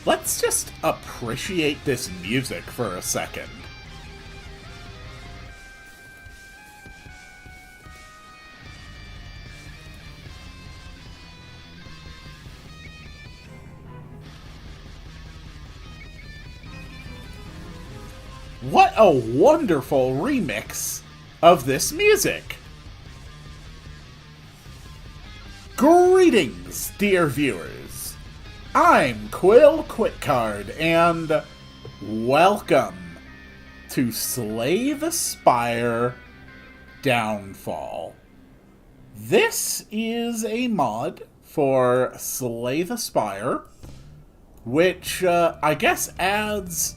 Let's just appreciate this music for a second. What a wonderful remix of this music! Greetings, dear viewers. I'm Quill Quickcard, and welcome to Slay the Spire Downfall. This is a mod for Slay the Spire, which I guess adds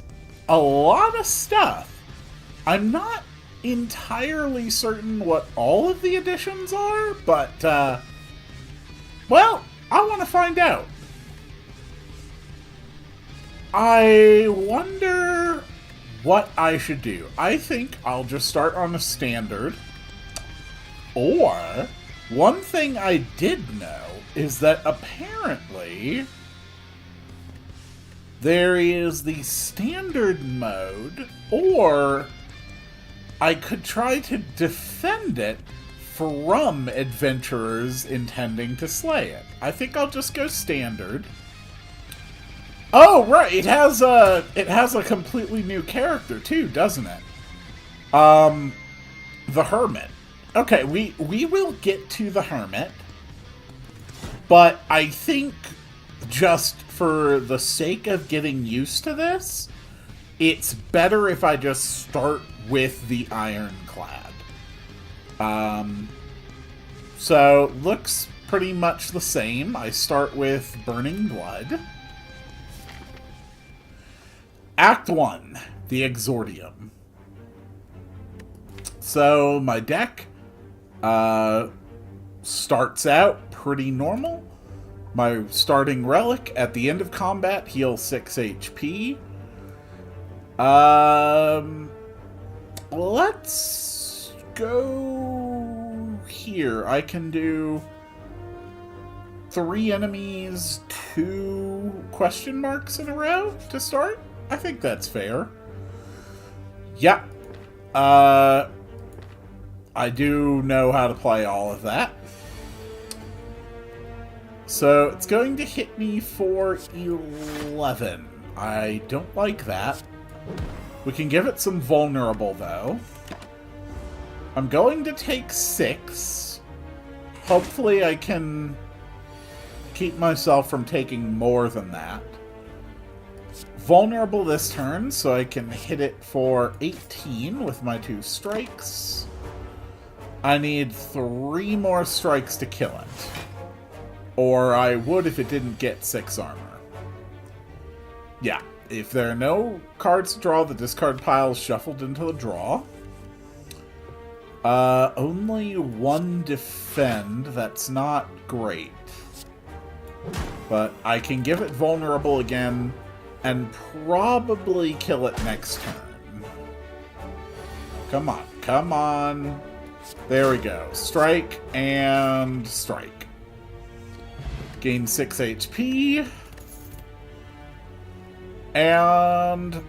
a lot of stuff. I'm not entirely certain what all of the additions are, but, well, I want to find out. I wonder what I should do. I think I'll just start on a standard. Or, one thing I did know is that apparently there is the standard mode, or I could try to defend it from adventurers intending to slay it. I think I'll just go standard. Oh, right, it has a completely new character too, doesn't it? The Hermit. Okay, we will get to the Hermit, but I think just for the sake of getting used to this, it's better if I just start with the Ironclad. So, looks pretty much the same. I start with Burning Blood. Act 1, the Exordium. So, my deck starts out pretty normal. My starting relic at the end of combat heals 6 HP. Let's go here. I can do 3 enemies, 2 question marks in a row to start. I think that's fair. Yep. I do know how to play all of that. So, it's going to hit me for 11. I don't like that. We can give it some vulnerable, though. I'm going to take 6. Hopefully I can keep myself from taking more than that. Vulnerable this turn, so I can hit it for 18 with my 2 strikes. I need 3 more strikes to kill it. Or I would if it didn't get 6 armor. Yeah, if there are no cards to draw, the discard pile is shuffled into the draw. Only 1 defend. That's not great. But I can give it vulnerable again and probably kill it next turn. Come on, come on. There we go. Strike and strike. Gain 6 HP. And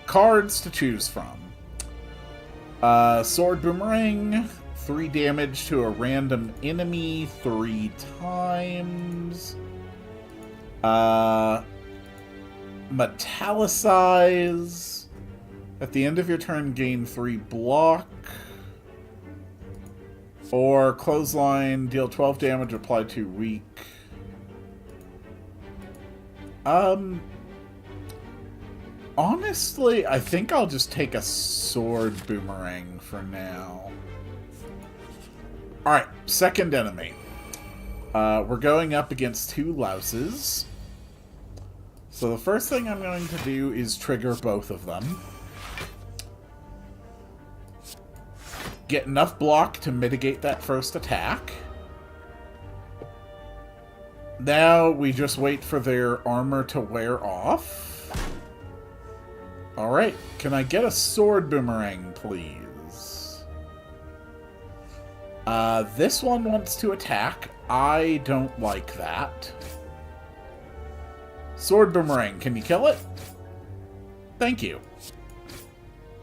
cards to choose from. Sword Boomerang. 3 damage to a random enemy 3 times. Metallicize. At the end of your turn, gain 3 block. Or Clothesline, deal 12 damage, apply 2 weak. Honestly, I think I'll just take a Sword Boomerang for now. Alright, second enemy. We're going up against 2 louses. So the first thing I'm going to do is trigger both of them. Get enough block to mitigate that first attack. Now we just wait for their armor to wear off. Alright, can I get a Sword Boomerang, please? This one wants to attack. I don't like that. Sword Boomerang, can you kill it? Thank you.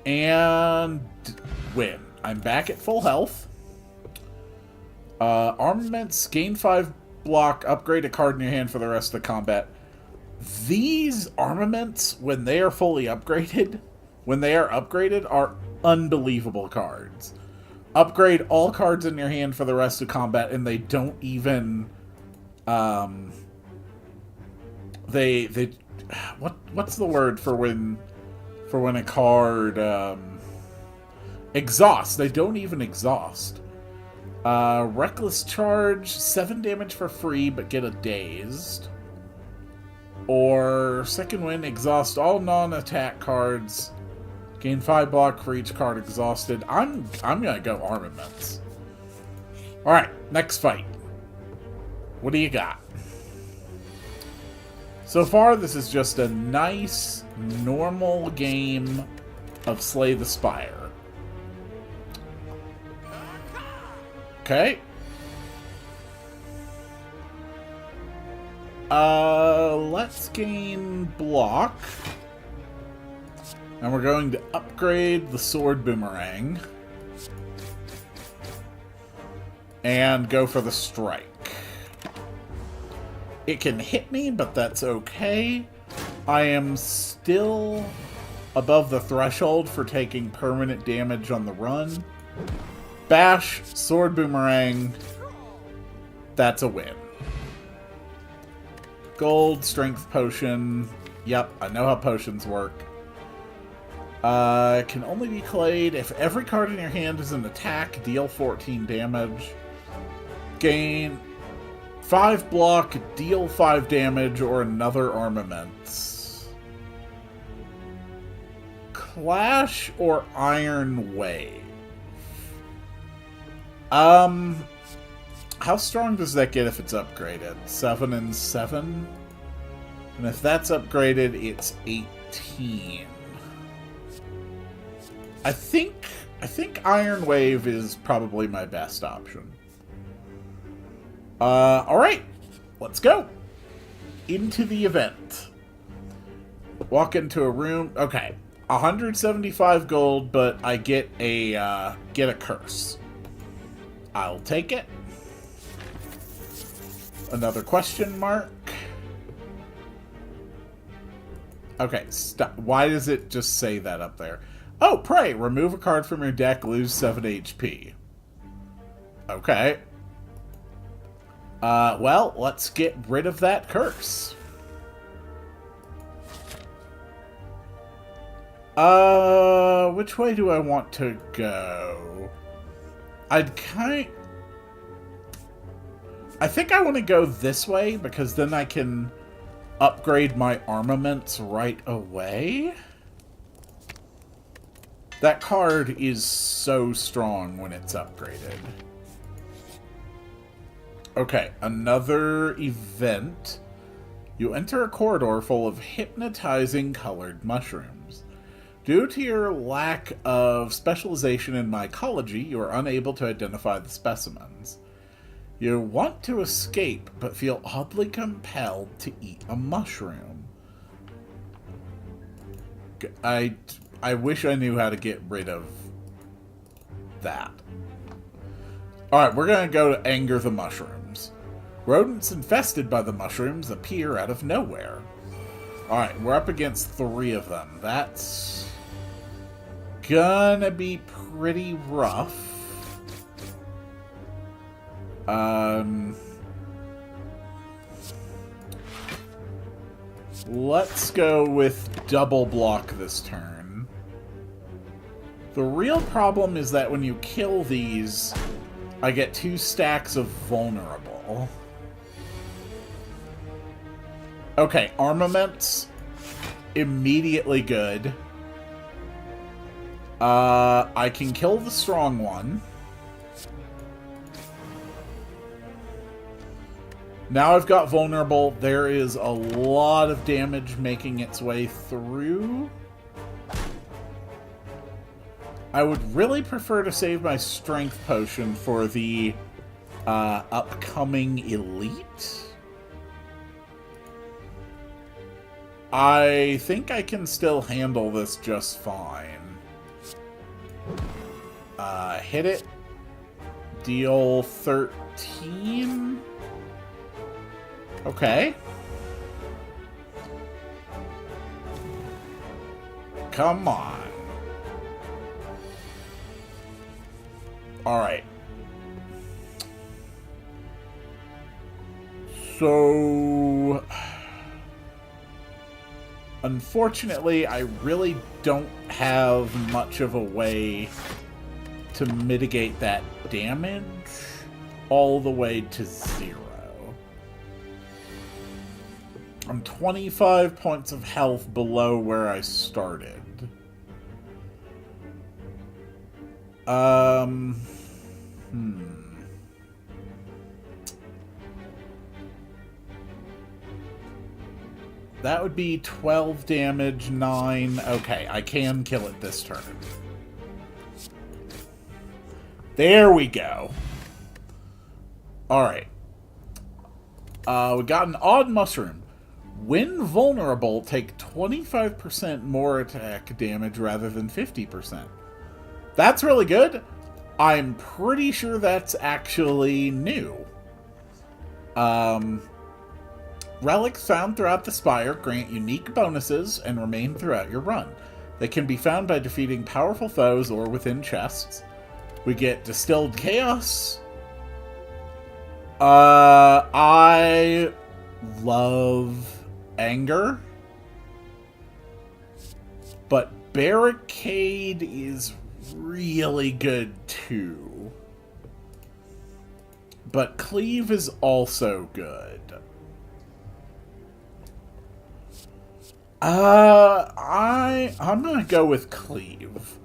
And win. I'm back at full health. Armaments, gain 5 block, upgrade a card in your hand for the rest of the combat. These armaments, when they are fully upgraded, are unbelievable cards. Upgrade all cards in your hand for the rest of combat, and they don't even... what's the word for when a card exhausts? They don't even exhaust. Reckless Charge, 7 damage for free, but get a dazed. Or Second Wind, exhaust all non-attack cards. Gain 5 block for each card exhausted. I'm gonna go armaments. Alright, next fight. What do you got? So far, this is just a nice, normal game of Slay the Spire. Okay. Let's gain block. And we're going to upgrade the Sword Boomerang. And go for the strike. It can hit me, but that's okay. I am still above the threshold for taking permanent damage on the run. Bash, Sword Boomerang. That's a win. Gold, Strength Potion. Yep, I know how potions work. Can only be played if every card in your hand is an attack, deal 14 damage. Gain 5 block, deal 5 damage, or another armament. Clash or Iron Wave? How strong does that get if it's upgraded? 7 and 7? And if that's upgraded, it's 18. I think Iron Wave is probably my best option. Alright. Let's go. Into the event. Walk into a room. Okay. 175 gold, but I get a curse. I'll take it. Another question mark. Okay, stop. Why does it just say that up there? Oh, pray, remove a card from your deck, lose 7 HP. Okay. Well, let's get rid of that curse. Which way do I want to go? I think I want to go this way, because then I can upgrade my armaments right away. That card is so strong when it's upgraded. Okay, another event. You enter a corridor full of hypnotizing colored mushrooms. Due to your lack of specialization in mycology, you are unable to identify the specimens. You want to escape, but feel oddly compelled to eat a mushroom. I wish I knew how to get rid of that. Alright, we're going to go to anger the mushrooms. Rodents infested by the mushrooms appear out of nowhere. Alright, we're up against 3 of them. That's gonna be pretty rough. Let's go with double block this turn. The real problem is that when you kill these, I get 2 stacks of vulnerable. Okay, armaments. Immediately good. I can kill the strong one. Now I've got vulnerable. There is a lot of damage making its way through. I would really prefer to save my strength potion for the upcoming elite. I think I can still handle this just fine. Hit it. Deal 13. Okay. Come on. Alright. So... unfortunately, I really don't have much of a way to mitigate that damage all the way to 0. I'm 25 points of health below where I started. That would be 12 damage, 9. Okay, I can kill it this turn. There we go. Alright. We got an odd mushroom. When vulnerable, take 25% more attack damage rather than 50%. That's really good. I'm pretty sure that's actually new. Relics found throughout the Spire grant unique bonuses and remain throughout your run. They can be found by defeating powerful foes or within chests. We get Distilled Chaos. I love Anger. But Barricade is really good too. But Cleave is also good. I'm gonna go with Cleave.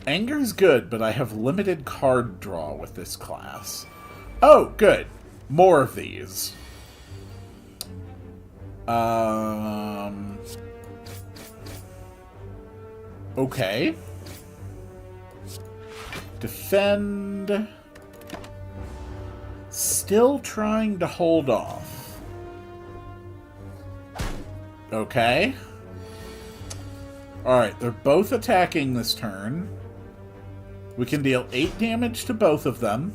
Anger's good, but I have limited card draw with this class. Oh, good. More of these. Okay. Defend. Still trying to hold off. Okay. Alright, they're both attacking this turn. We can deal 8 damage to both of them.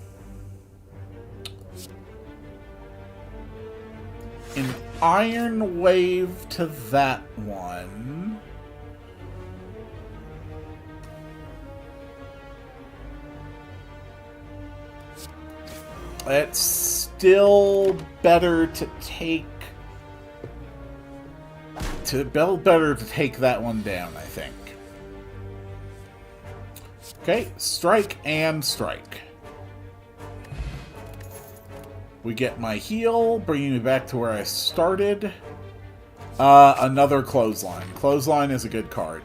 An Iron Wave to that one. It's still better to take... better to take that one down, I think. Okay, strike and strike. We get my heal, bringing me back to where I started. Another clothesline. Clothesline is a good card.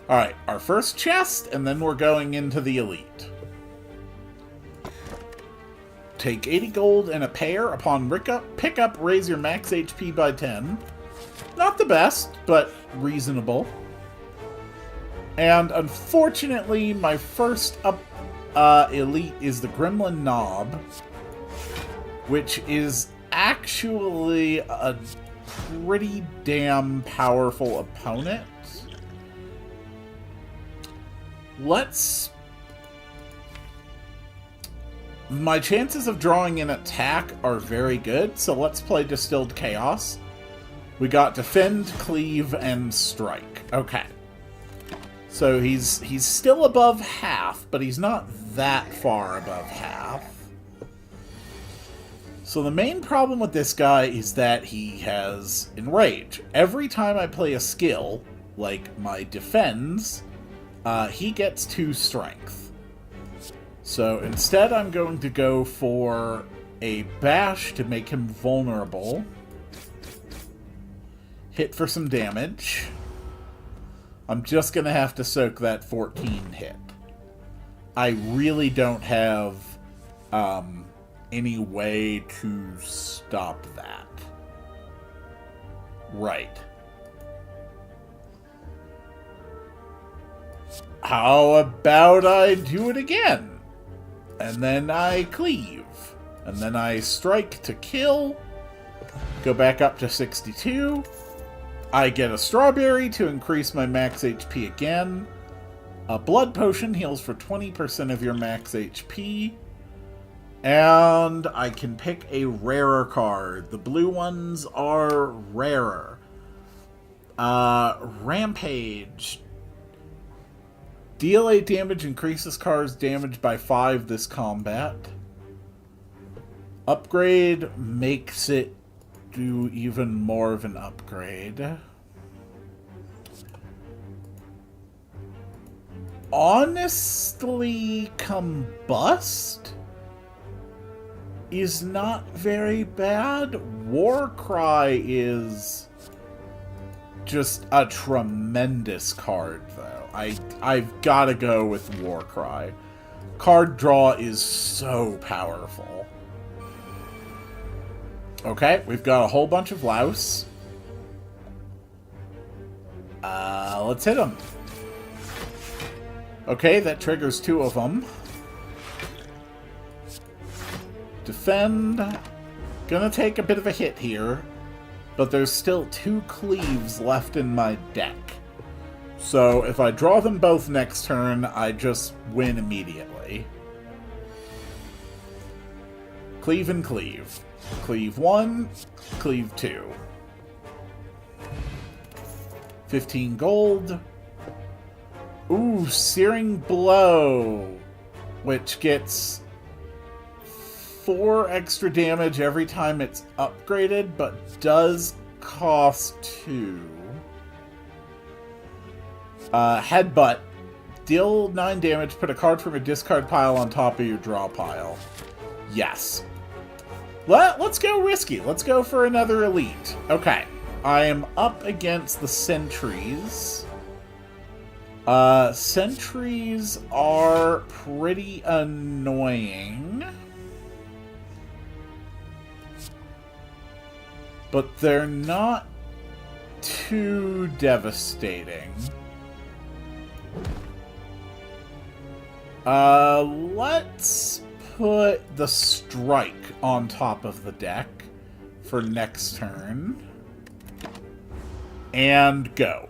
Alright, our first chest, and then we're going into the elite. Take 80 gold and a pair. Upon pickup, raise your max HP by 10. Not the best, but reasonable. And unfortunately, my first elite is the Gremlin Knob, which is actually a pretty damn powerful opponent. My chances of drawing an attack are very good, so let's play Distilled Chaos. We got Defend, Cleave, and Strike. Okay. So he's still above half, but he's not that far above half. So the main problem with this guy is that he has Enrage. Every time I play a skill, like my Defends, he gets 2 Strength. So instead I'm going to go for a Bash to make him vulnerable. Hit for some damage. I'm just going to have to soak that 14 hit. I really don't have any way to stop that. Right. How about I do it again? And then I cleave. And then I strike to kill. Go back up to 62. I get a strawberry to increase my max HP again. A blood potion heals for 20% of your max HP. And I can pick a rarer card. The blue ones are rarer. Rampage. Deal 8 damage, increases card's damage by 5 this combat. Upgrade makes it do even more of an upgrade. Honestly, Combust is not very bad. Warcry is just a tremendous card, though. I've got to go with Warcry. Card draw is so powerful. Okay, we've got a whole bunch of louse. Let's hit them. Okay, that triggers 2 of them. Defend. Gonna take a bit of a hit here, but there's still 2 cleaves left in my deck. So if I draw them both next turn, I just win immediately. Cleave and cleave. Cleave 1, cleave 2. 15 gold. Ooh, Searing Blow, which gets 4 extra damage every time it's upgraded, but does cost 2. Headbutt. Deal 9 damage, put a card from your discard pile on top of your draw pile. Yes. Let's go risky. Let's go for another elite. Okay. I am up against the sentries. Sentries are pretty annoying. But they're not too devastating. Let's put the strike on top of the deck for next turn. And go.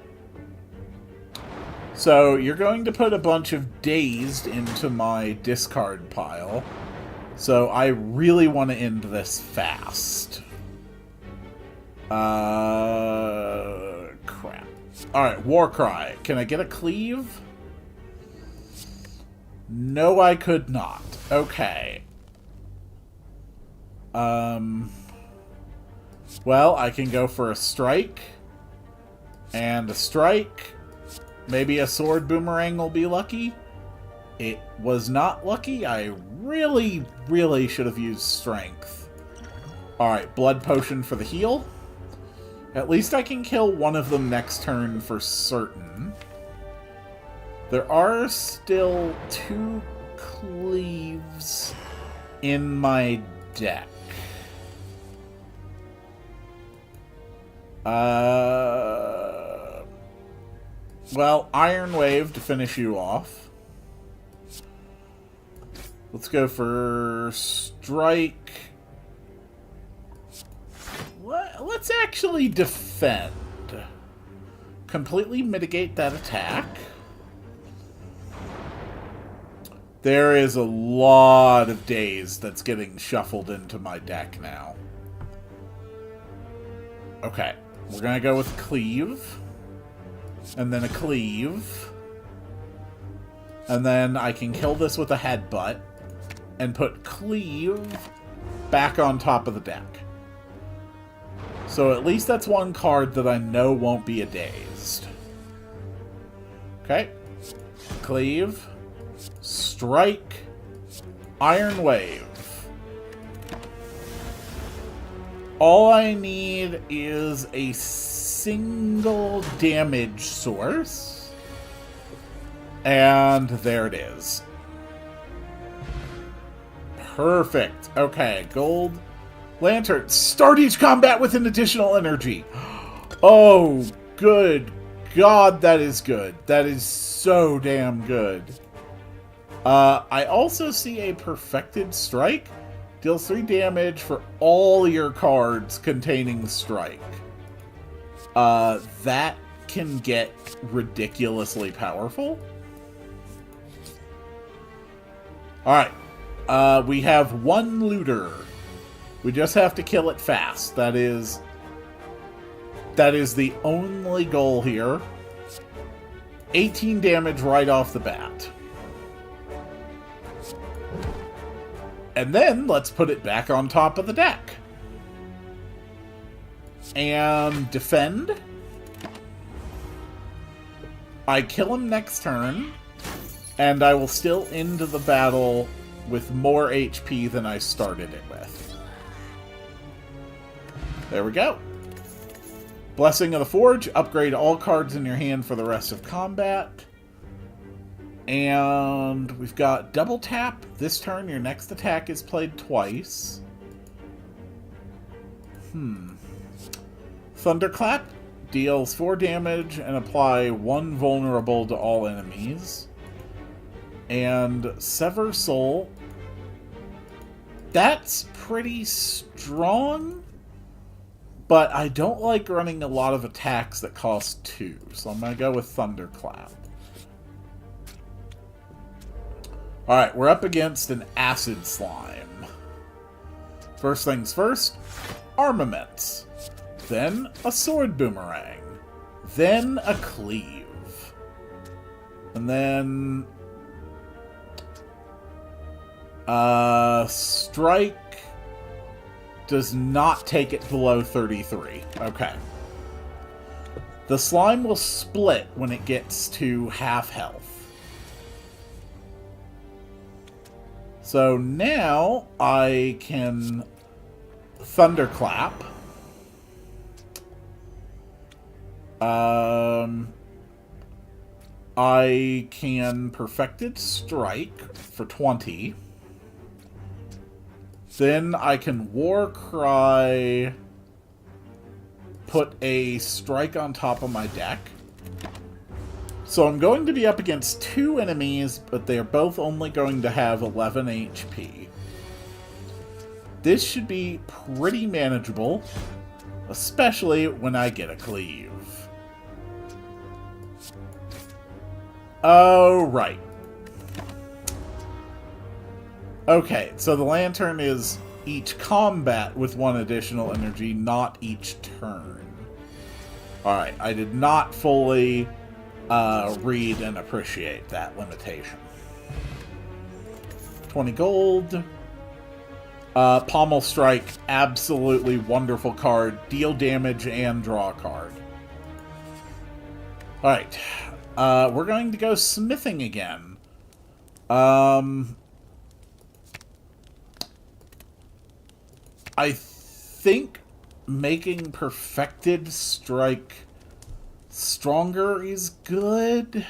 So you're going to put a bunch of dazed into my discard pile. So I really want to end this fast. Crap. Alright, Warcry. Can I get a cleave? No, I could not. Okay. Well, I can go for a strike. And a strike. Maybe a sword boomerang will be lucky. It was not lucky. I really, really should have used strength. Alright, blood potion for the heal. At least I can kill one of them next turn for certain. There are still 2 cleaves in my deck. Well, Iron Wave to finish you off. Let's go for strike. Let's actually defend. Completely mitigate that attack. There is a lot of days that's getting shuffled into my deck now. Okay, we're gonna go with cleave. And then a cleave. And then I can kill this with a headbutt. And put cleave back on top of the deck. So at least that's one card that I know won't be a dazed. Okay. Cleave. Strike. Iron Wave. All I need is a single damage source. And there it is. Perfect. Okay, gold lantern. Start each combat with an additional energy. Oh, good God, that is good. That is so damn good. I also see a perfected strike. Deals 3 damage for all your cards containing strike. that can get ridiculously powerful. Alright. We have one looter. We just have to kill it fast. That is the only goal here. 18 damage right off the bat. And then, let's put it back on top of the deck. And defend. I kill him next turn. And I will still end the battle with more HP than I started it with. There we go. Blessing of the Forge. Upgrade all cards in your hand for the rest of combat. And we've got double tap. This turn, your next attack is played twice. Thunderclap. Deals 4 damage and apply 1 vulnerable to all enemies. And Sever Soul. That's pretty strong. But I don't like running a lot of attacks that cost 2. So I'm going to go with Thunderclap. Alright, we're up against an Acid Slime. First things first, Armaments. Then a Sword Boomerang. Then a Cleave. And then... Strike does not take it below 33. Okay. The slime will split when it gets to half health. So now I can Thunderclap. I can Perfected Strike for 20. Then I can Warcry, put a strike on top of my deck. So I'm going to be up against 2 enemies, but they're both only going to have 11 HP. This should be pretty manageable, especially when I get a Cleave. Oh, right. Okay, so the Lantern is each combat with 1 additional energy, not each turn. Alright, I did not fully read and appreciate that limitation. 20 gold. Pommel Strike, absolutely wonderful card. Deal damage and draw a card. Alright, we're going to go smithing again. I think making Perfected Strike stronger is good.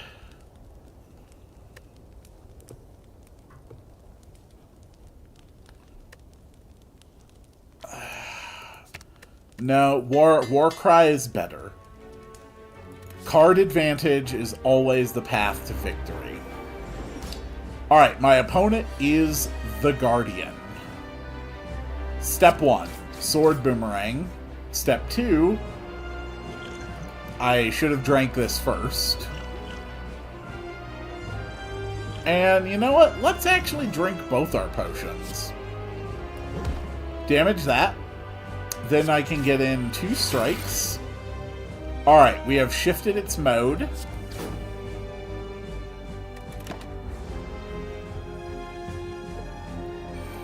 No, Warcry is better. Card advantage is always the path to victory. Alright, my opponent is the Guardian. Step 1, Sword Boomerang. Step 2, I should have drank this first. And you know what? Let's actually drink both our potions. Damage that. Then I can get in 2 strikes. Alright, we have shifted its mode.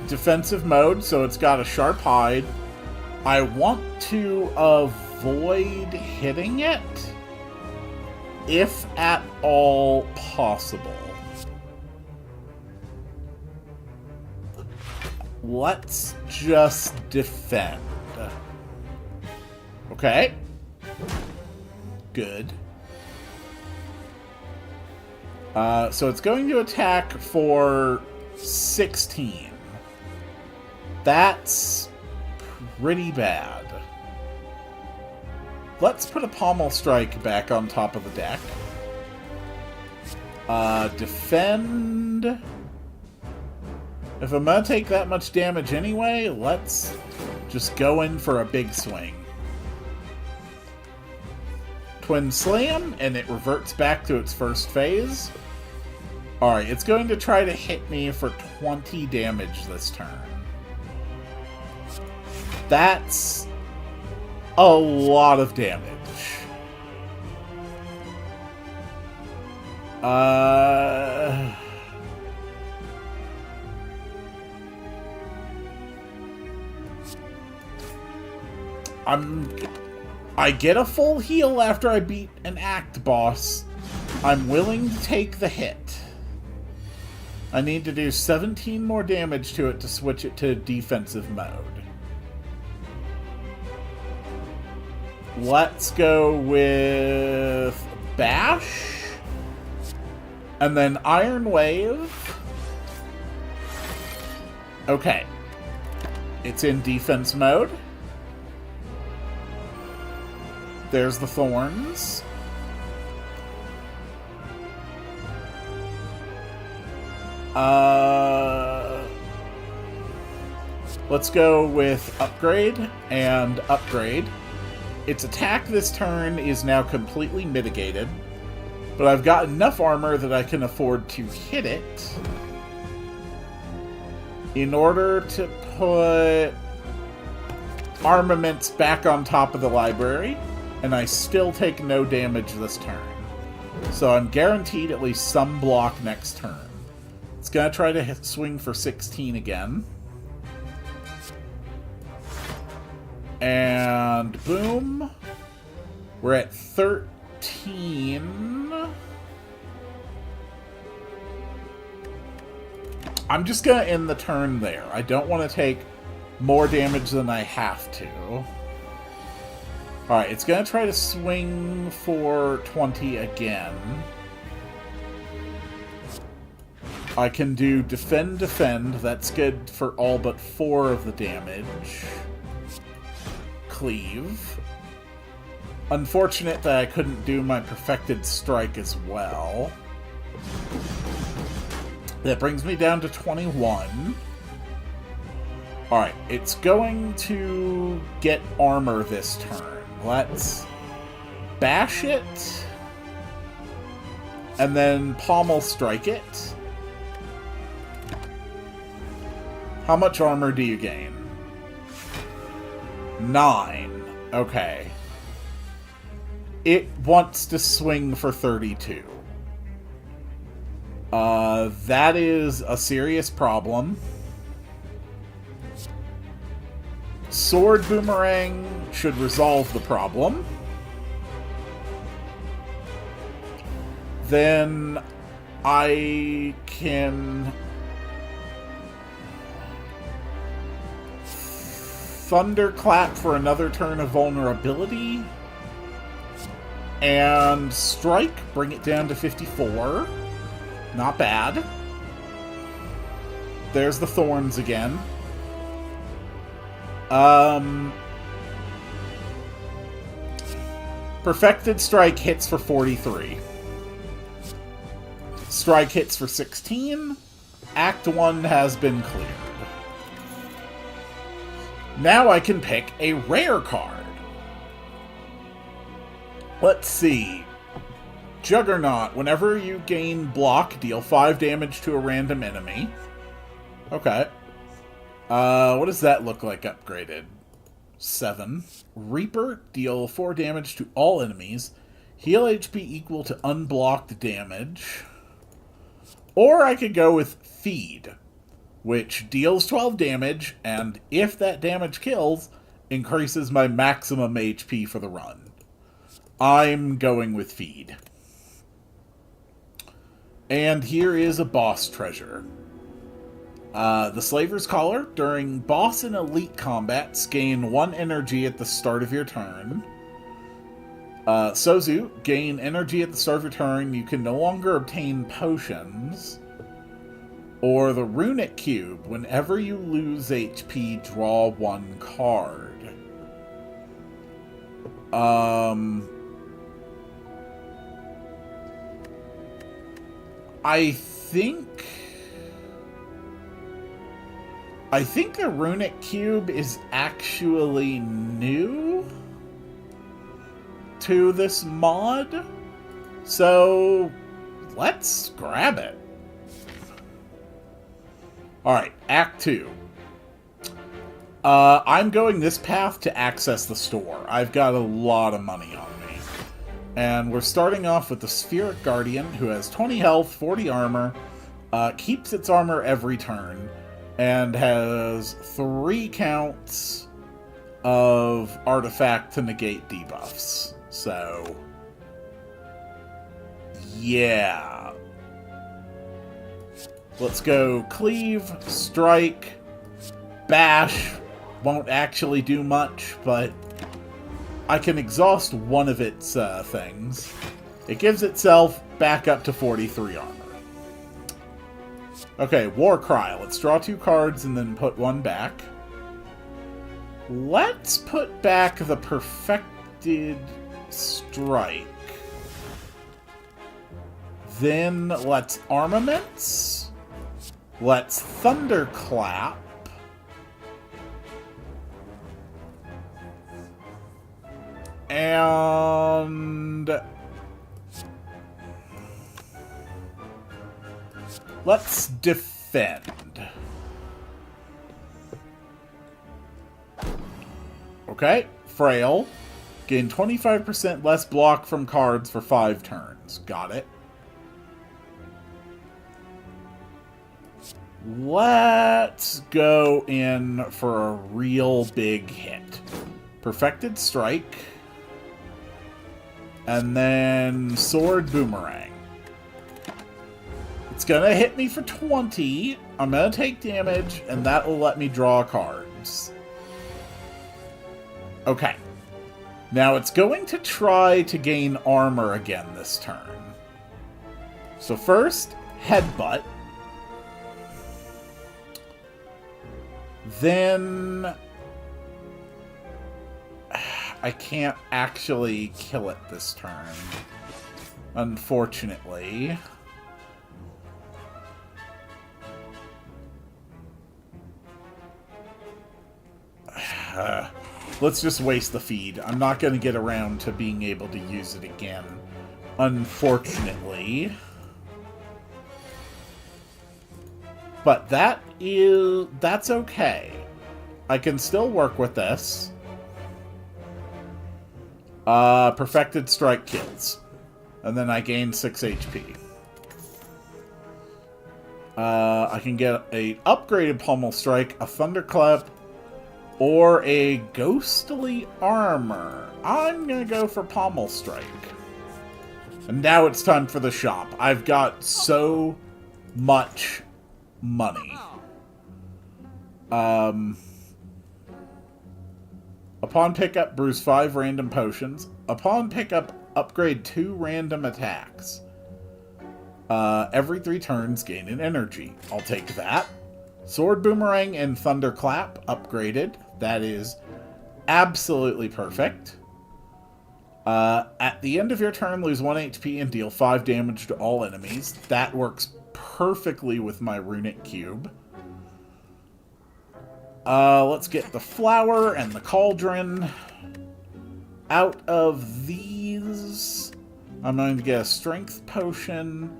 Defensive mode, so it's got a sharp hide. I want to avoid hitting it, if at all possible. Let's just defend. Okay. Good. So it's going to attack for 16. That's pretty bad. Let's put a Pommel Strike back on top of the deck. Defend. If I'm gonna take that much damage anyway, let's just go in for a big swing. Twin Slam, and it reverts back to its first phase. Alright, it's going to try to hit me for 20 damage this turn. That's a lot of damage. I get a full heal after I beat an Act boss. I'm willing to take the hit. I need to do 17 more damage to it to switch it to defensive mode. Let's go with Bash. And then Iron Wave. Okay. It's in defense mode. There's the thorns. Let's go with Upgrade and Upgrade. Its attack this turn is now completely mitigated, but I've got enough armor that I can afford to hit it in order to put armaments back on top of the library, and I still take no damage this turn. So I'm guaranteed at least some block next turn. It's going to try to swing for 16 again. And boom. We're at 13. I'm just going to end the turn there. I don't want to take more damage than I have to. Alright, it's going to try to swing for 20 again. I can do Defend, Defend. That's good for all but 4 of the damage. Cleave. Unfortunate that I couldn't do my Perfected Strike as well. That brings me down to 21. Alright, it's going to get armor this turn. Let's bash it. And then Pommel Strike it. How much armor do you gain? 9. Okay. It wants to swing for 32. That is a serious problem. Sword Boomerang should resolve the problem. Then I can Thunderclap for another turn of vulnerability. And Strike, bring it down to 54. Not bad. There's the thorns again. Perfected Strike hits for 43. Strike hits for 16. Act 1 has been cleared. Now I can pick a rare card. Let's see. Juggernaut. Whenever you gain block, deal 5 damage to a random enemy. Okay. What does that look like upgraded? 7. Reaper. Deal 4 damage to all enemies. Heal HP equal to unblocked damage. Or I could go with Feed, which deals 12 damage, and if that damage kills, increases my maximum HP for the run. I'm going with Feed. And here is a boss treasure. The Slaver's Collar. During boss and elite combats, gain 1 energy at the start of your turn. Sozu. Gain energy at the start of your turn. You can no longer obtain potions. Or the Runic Cube. Whenever you lose HP, draw 1 card. I think the Runic Cube is actually new to this mod, so let's grab it. Alright, Act 2. I'm going this path to access the store. I've got a lot of money on me. And we're starting off with the Spheric Guardian, who has 20 health, 40 armor, keeps its armor every turn, and has 3 counts of artifact to negate debuffs. So, yeah. Let's go Cleave, Strike, Bash. Won't actually do much, but I can exhaust one of its things. It gives itself back up to 43 armor. Okay, War Cry. Let's draw 2 cards and then put 1 back. Let's put back the Perfected Strike. Then let's Armaments. Let's Thunderclap. And let's defend. Okay, Frail. Gain 25% less block from cards for 5 turns. Got it. Let's go in for a real big hit. Perfected Strike. And then Sword Boomerang. It's gonna hit me for 20. I'm gonna take damage, and that will let me draw cards. Okay. Now it's going to try to gain armor again this turn. So first, Headbutt. Then I can't actually kill it this turn, unfortunately. Let's just waste the feed. I'm not going to get around to being able to use it again, unfortunately. But that's okay. I can still work with this. Perfected Strike kills. And then I gain 6 HP. I can get a upgraded Pommel Strike, a Thunderclap, or a Ghostly Armor. I'm gonna go for Pommel Strike. And now it's time for the shop. I've got so much money. Upon pickup, brews 5 random potions. Upon pickup, upgrade 2 random attacks. Every 3 turns, gain an energy. I'll take that. Sword Boomerang and Thunderclap, upgraded. That is absolutely perfect. At the end of your turn, lose 1 HP and deal 5 damage to all enemies. That works perfectly with my Runic Cube. Let's get the Flower and the Cauldron. Out of these, I'm going to get a Strength Potion,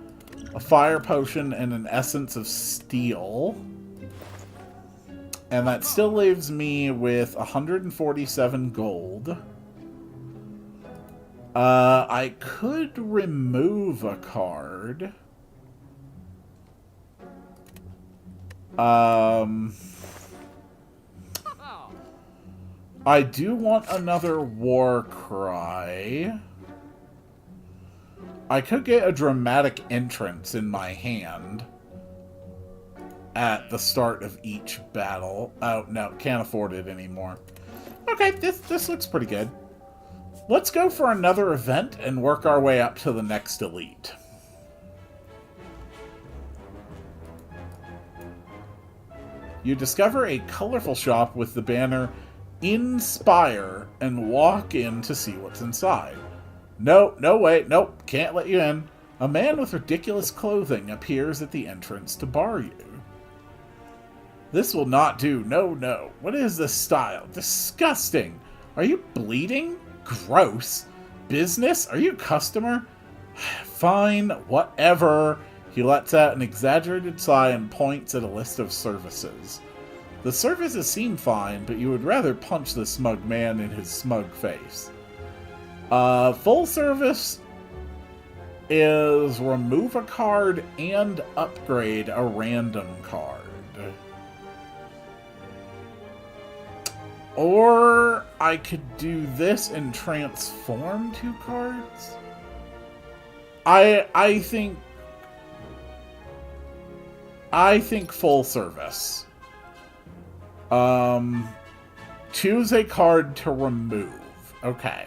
a Fire Potion, and an Essence of Steel. And that still leaves me with 147 gold. I could remove a card. I do want another War Cry. I could get a Dramatic Entrance in my hand at the start of each battle. Oh, no, can't afford it anymore. Okay, this looks pretty good. Let's go for another event and work our way up to the next elite. You discover a colorful shop with the banner "In Spire" and walk in to see what's inside. No, wait, nope, can't let you in. A man with ridiculous clothing appears at the entrance to bar you. This will not do, no. What is this style? Disgusting! Are you bleeding? Gross. Business? Are you a customer? Fine, whatever. He lets out an exaggerated sigh and points at a list of services. The services seem fine, but you would rather punch the smug man in his smug face. Full service is remove a card and upgrade a random card. Or I could do this and transform 2 cards. I think full service. Choose a card to remove. Okay.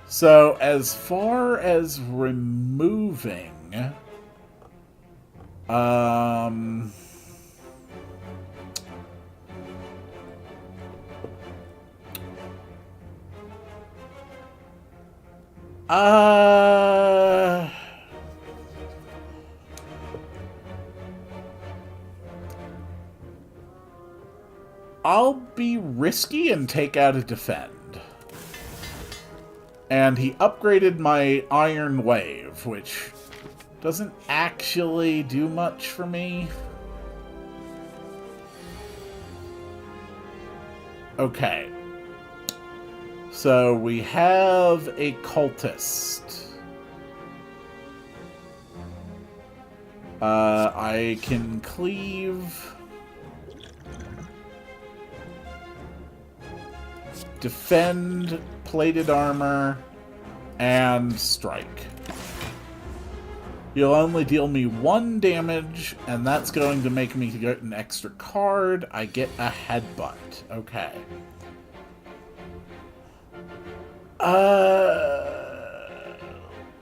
So, as far as removing... I'll be risky and take out a defend. And he upgraded my Iron Wave, which doesn't actually do much for me. Okay. So we have a cultist. I can cleave. Defend, plated armor, and strike. You'll only deal me 1 damage, and that's going to make me get an extra card. I get a headbutt. Okay.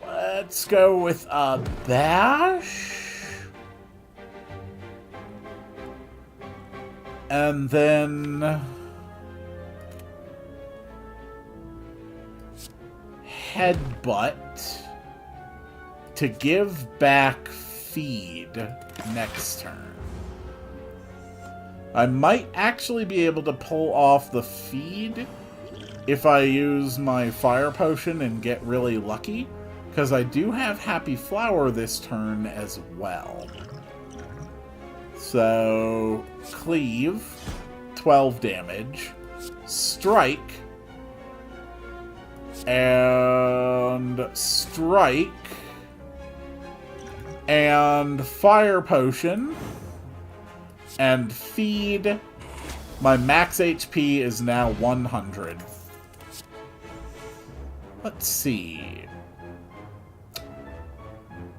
Let's go with a bash. And then... headbutt to give back feed next turn. I might actually be able to pull off the feed if I use my fire potion and get really lucky, because I do have Happy Flower this turn as well. So, cleave, 12 damage, strike, and strike, and fire potion, and feed. My max HP is now 100. Let's see.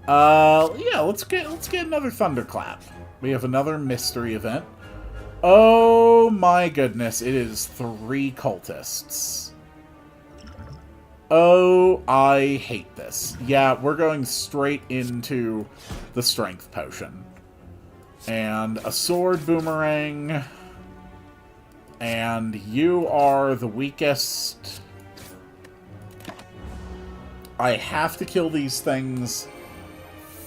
Yeah, let's get another Thunderclap. We have another mystery event. Oh my goodness, it is 3 cultists. Oh, I hate this. Yeah, we're going straight into the strength potion. And a sword boomerang. And you are the weakest. I have to kill these things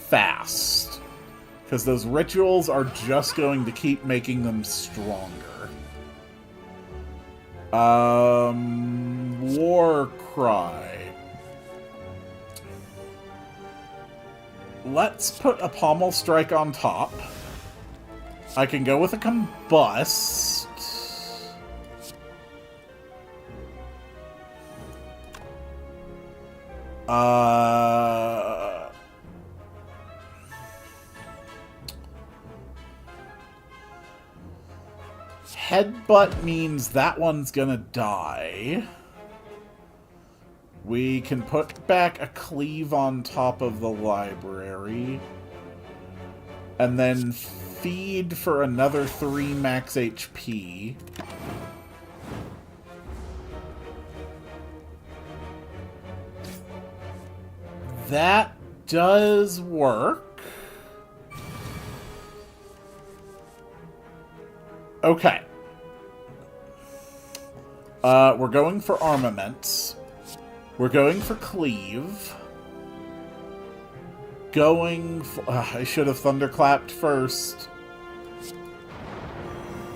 fast, because those rituals are just going to keep making them stronger. War Cry. Let's put a Pommel Strike on top. I can go with a Combust. Headbutt means that one's gonna die. We can put back a cleave on top of the library. And then feed for another 3 max HP. That does work. Okay. We're going for armaments. We're going for cleave. Going for... I should have thunderclapped first.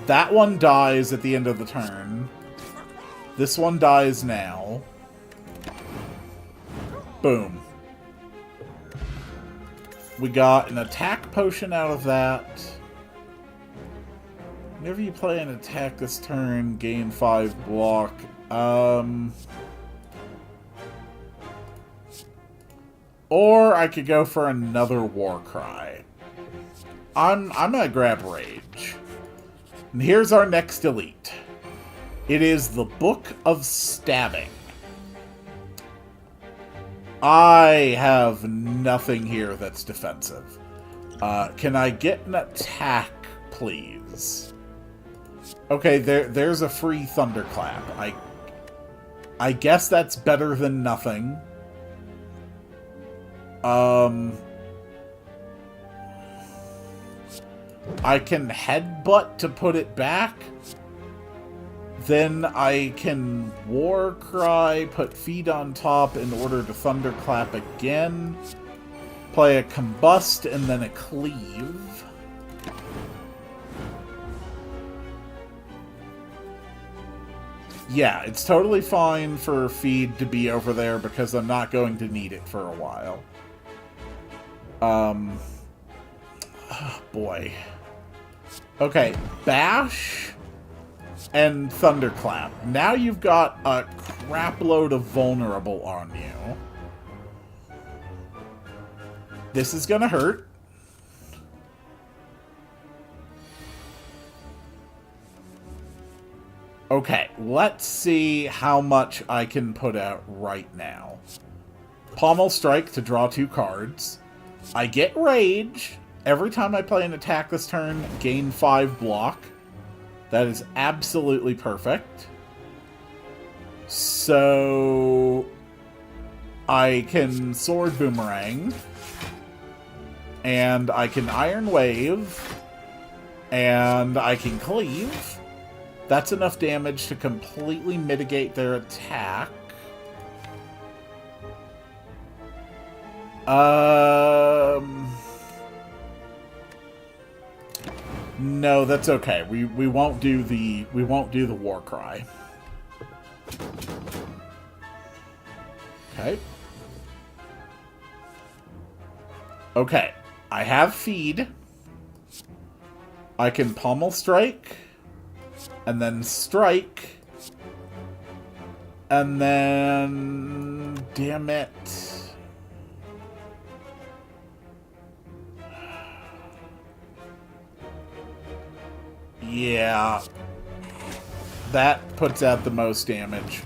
That one dies at the end of the turn. This one dies now. Boom. We got an attack potion out of that. Whenever you play an attack this turn, gain 5 block. Or I could go for another war cry. I'm gonna grab Rage. And here's our next elite. It is the Book of Stabbing. I have nothing here that's defensive. Can I get an attack, please? Okay, there's a free Thunderclap. I guess that's better than nothing. I can headbutt to put it back. Then I can War Cry, put Feed on top in order to Thunderclap again. Play a Combust and then a Cleave. Yeah, it's totally fine for Feed to be over there because I'm not going to need it for a while. Oh boy. Okay, Bash and Thunderclap. Now you've got a crapload of vulnerable on you. This is gonna hurt. Okay, let's see how much I can put out right now. Pommel Strike to draw 2 cards. I get Rage. Every time I play an attack this turn, gain 5 block. That is absolutely perfect. So I can Sword Boomerang. And I can Iron Wave. And I can Cleave. That's enough damage to completely mitigate their attack. No, that's okay. We won't do the War Cry. Okay. Okay. I have Feed. I can Pommel Strike. And then Strike. And then... Damn it. Yeah. That puts out the most damage.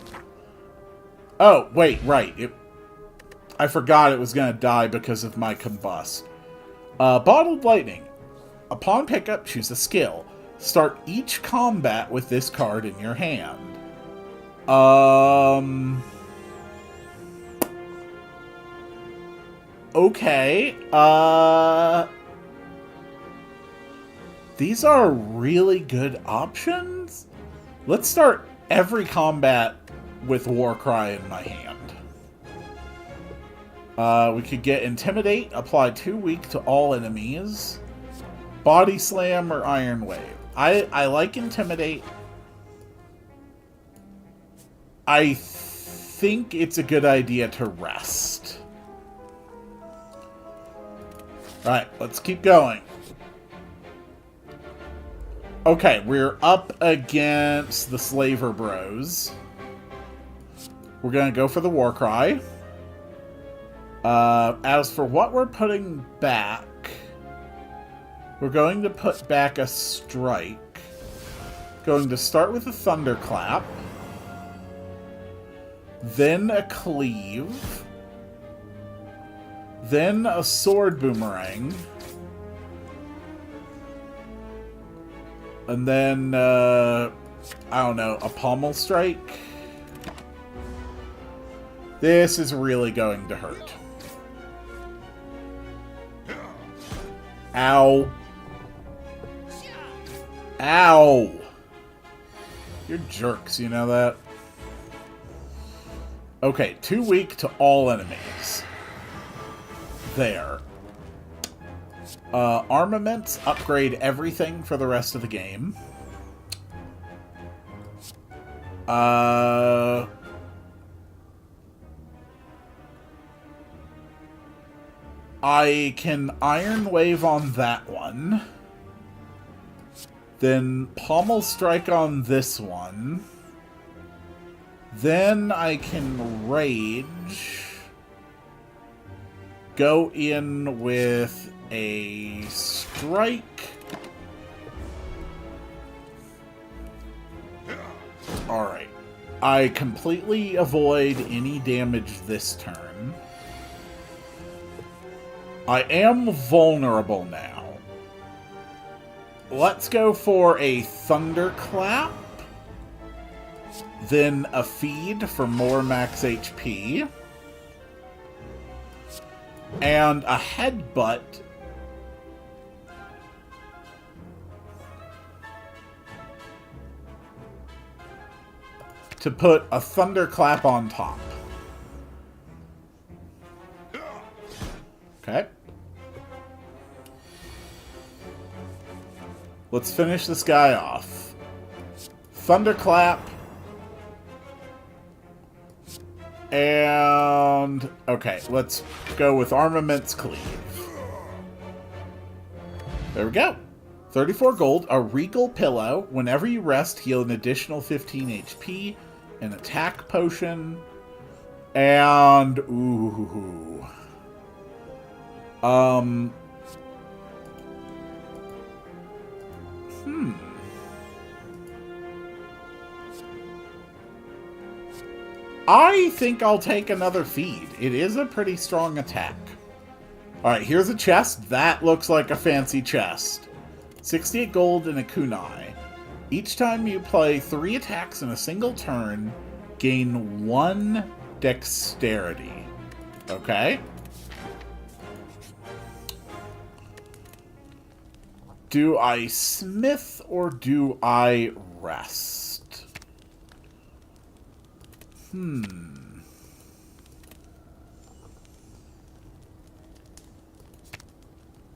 Oh, wait, right. I forgot it was going to die because of my Combust. Bottled Lightning. Upon pickup, choose a skill. Start each combat with this card in your hand. Okay. These are really good options. Let's start every combat with War Cry in my hand. We could get Intimidate, apply 2 weak to all enemies. Body Slam or Iron Wave. I like Intimidate. I think it's a good idea to rest. Alright, let's keep going. Okay, we're up against the Slaver Bros. We're gonna go for the War Cry. As for what we're putting back, we're going to put back a Strike. Going to start with a Thunderclap. Then a Cleave. Then a Sword Boomerang. And then, I don't know, a Pommel Strike. This is really going to hurt. Ow. Ow! You're jerks, you know that? Okay, 2 weak to all enemies. There. Armaments, upgrade everything for the rest of the game. I can Iron Wave on that one. Then Pommel Strike on this one. Then I can Rage. Go in with a Strike. Alright. I completely avoid any damage this turn. I am vulnerable now. Let's go for a Thunderclap. Then a Feed for more max HP. And a Headbutt. To put a Thunderclap on top. Okay. Let's finish this guy off. Thunderclap. And... okay, let's go with Armament's Cleave. There we go. 34 gold, a Regal Pillow. Whenever you rest, heal an additional 15 HP. An attack potion. And... ooh. I think I'll take another Feed. It is a pretty strong attack. Alright, here's a chest. That looks like a fancy chest. 68 gold and a kunai. Each time you play 3 attacks in a single turn, gain 1 dexterity. Okay. Do I smith or do I rest?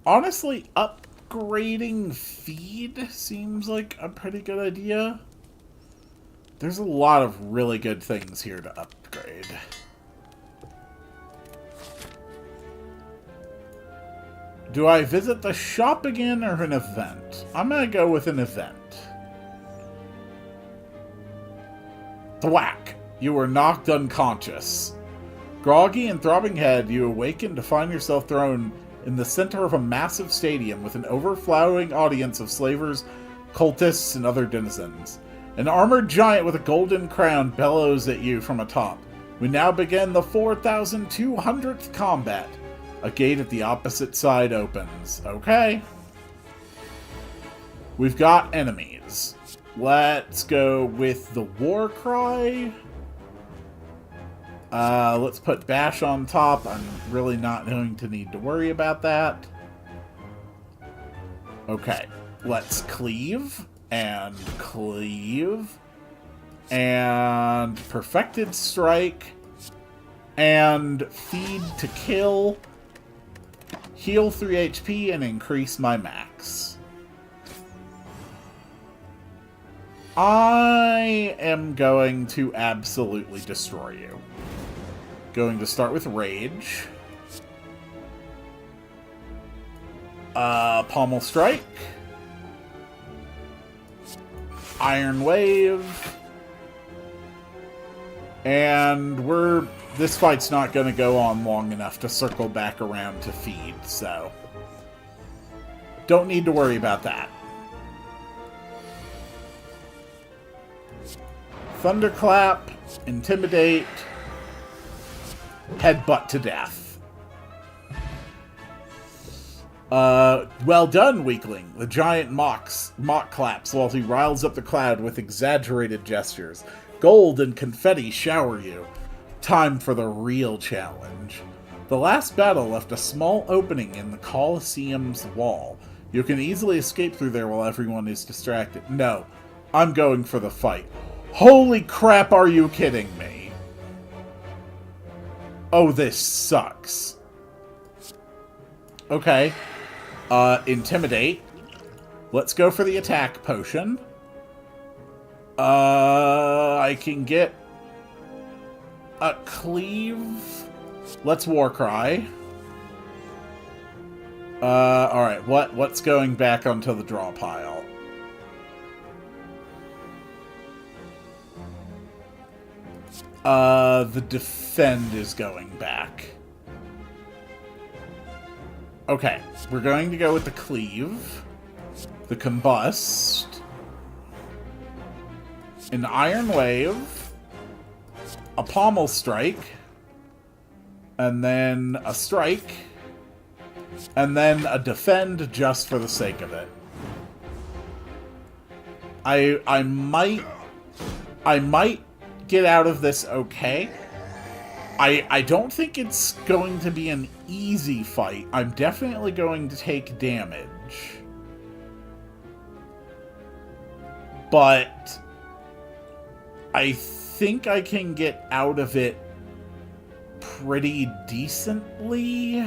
Honestly, upgrading Feed seems like a pretty good idea. There's a lot of really good things here to upgrade. Do I visit the shop again or an event? I'm gonna go with an event. Thwack! You were knocked unconscious. Groggy and throbbing head, you awaken to find yourself thrown in the center of a massive stadium with an overflowing audience of slavers, cultists, and other denizens. An armored giant with a golden crown bellows at you from atop. We now begin the 4,200th combat. A gate at the opposite side opens. Okay. We've got enemies. Let's go with the war cry. Let's put Bash on top. I'm really not going to need to worry about that. Okay. Let's cleave. And cleave. And perfected strike. And feed to kill. Heal 3 HP and increase my max. I am going to absolutely destroy you. Going to start with Rage. Pommel Strike. Iron Wave. And this fight's not going to go on long enough to circle back around to feed, so don't need to worry about that. Thunderclap, Intimidate, Headbutt to death. Well done, weakling. The giant mock claps while he riles up the cloud with exaggerated gestures. Gold and confetti shower you. Time for the real challenge. The last battle left a small opening in the Colosseum's wall. You can easily escape through there while everyone is distracted. No, I'm going for the fight. Holy crap, are you kidding me? Oh, this sucks. Okay. Intimidate. Let's go for the attack potion. I can get a cleave. Let's war cry. Alright, what's going back onto the draw pile? The defend is going back. Okay, we're going to go with the cleave, the combust, an iron wave, a pommel strike, and then a strike, and then a defend just for the sake of it. I might get out of this okay. I don't think it's going to be an easy fight. I'm definitely going to take damage. But I think I can get out of it pretty decently.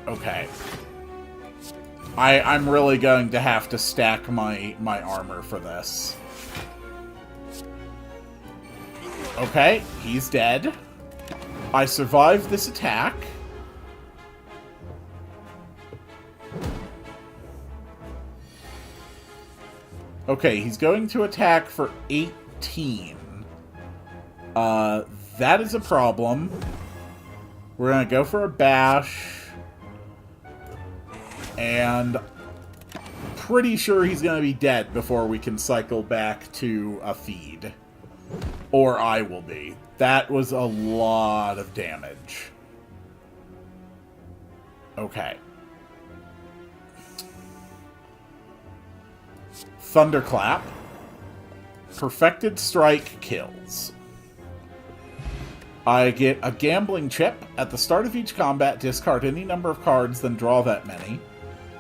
Okay. I'm really going to have to stack my armor for this. Okay, he's dead. I survived this attack. Okay, he's going to attack for 18. That is a problem. We're gonna go for a bash. And pretty sure he's going to be dead before we can cycle back to a feed. Or I will be. That was a lot of damage. Okay. Thunderclap. Perfected Strike kills. I get a gambling chip. At the start of each combat, discard any number of cards, then draw that many.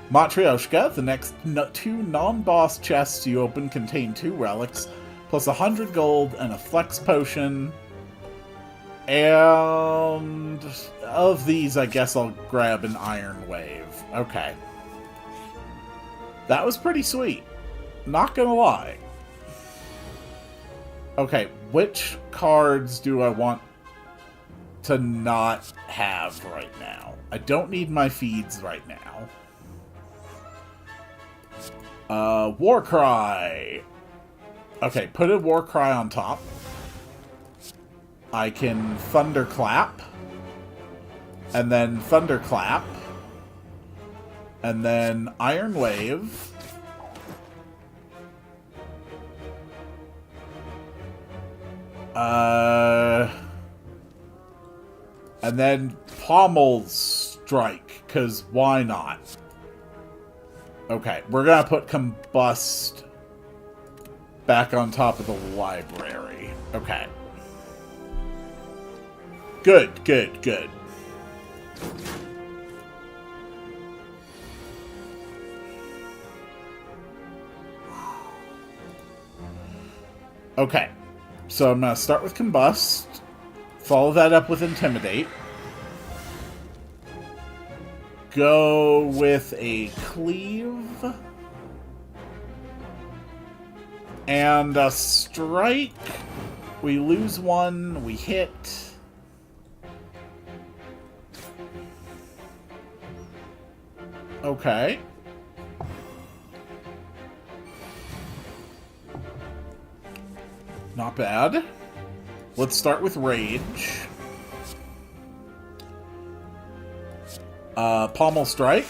Matryoshka, the next two non-boss chests you open contain 2 relics, plus 100 gold and a flex potion. And of these, I guess I'll grab an Iron Wave. Okay. That was pretty sweet. Not gonna lie. Okay, which cards do I want to not have right now? I don't need my feeds right now. Warcry. Okay, put a Warcry on top. I can Thunderclap. And then Thunderclap. And then Iron Wave. And then Pommel Strike, because why not? Okay, we're gonna put Combust back on top of the library. Okay. Good, good, good. Okay, so I'm gonna start with Combust, follow that up with Intimidate, go with a Cleave, and a Strike. We lose one, we hit. Okay. Not bad. Let's start with Rage. Pommel Strike.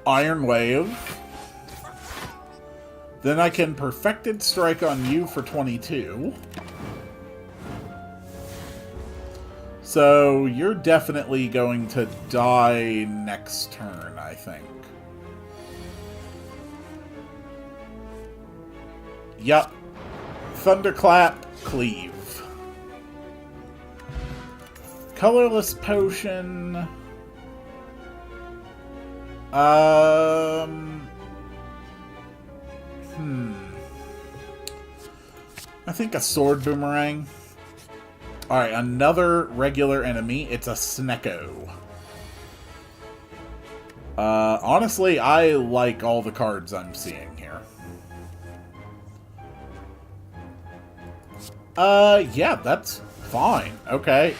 Iron Wave. Then I can Perfected Strike on you for 22. So you're definitely going to die next turn, I think. Yup. Thunderclap, Cleave. Colorless Potion. I think a Sword Boomerang. Alright, another regular enemy. It's a Snecko. Honestly, I like all the cards I'm seeing here. Yeah, that's fine. Okay.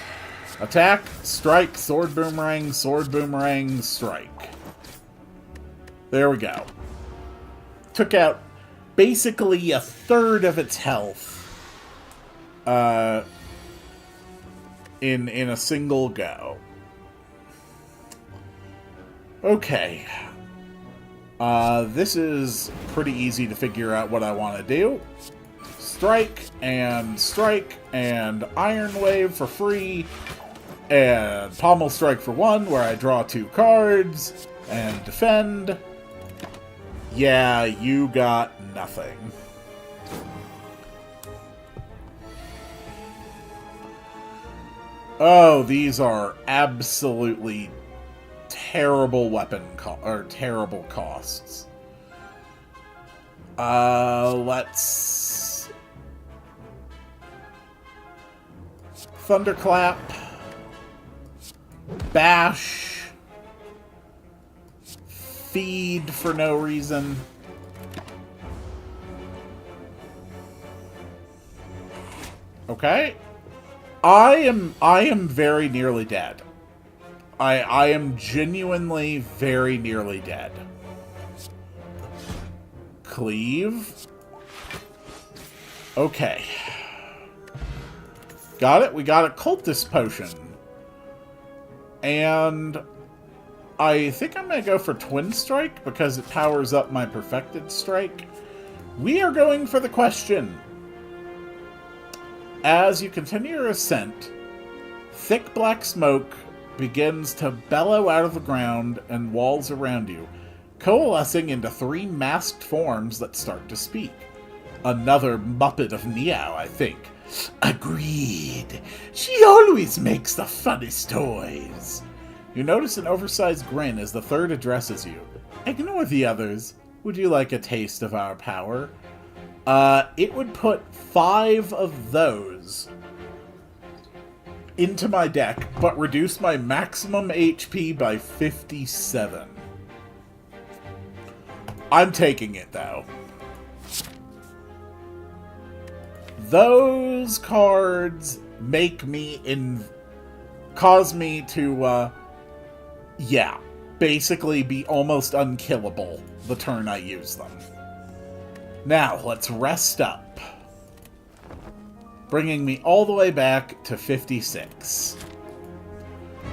Attack, strike, sword boomerang, strike. There we go. Took out basically a third of its health. In a single go. Okay. This is pretty easy to figure out what I want to do. Strike, and Iron Wave for free, and Pommel Strike for 1, where I draw 2 cards, and defend. Yeah, you got nothing. Oh, these are absolutely terrible terrible costs. Let's Thunderclap, Bash, Feed for no reason. Okay. I am very nearly dead. I am genuinely very nearly dead. Cleave. Okay. Got it. We got a Cultist Potion. And I think I'm going to go for Twin Strike because it powers up my Perfected Strike. We are going for the question. As you continue your ascent, thick black smoke begins to bellow out of the ground and walls around you, coalescing into 3 masked forms that start to speak. Another Muppet of Meow, I think. Agreed. She always makes the funnest toys. You notice an oversized grin as the third addresses you. Ignore the others. Would you like a taste of our power? It would put 5 of those into my deck, but reduce my maximum HP by 57. I'm taking it, though. Those cards make me cause me to, yeah, basically be almost unkillable the turn I use them. Now, let's rest up. Bringing me all the way back to 56.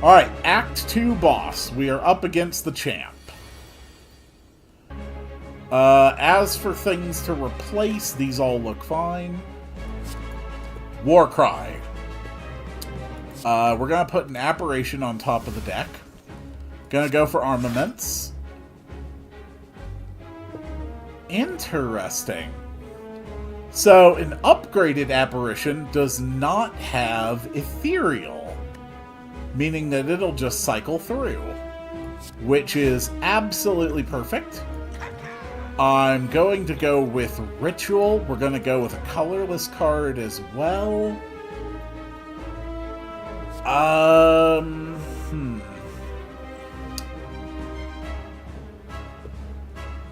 Alright, Act 2 boss. We are up against the champ. As for things to replace, these all look fine. Warcry. We're gonna put an Apparition on top of the deck. Gonna go for Armaments. Interesting. So, an upgraded Apparition does not have Ethereal, meaning that it'll just cycle through, which is absolutely perfect. I'm going to go with Ritual. We're going to go with a colorless card as well.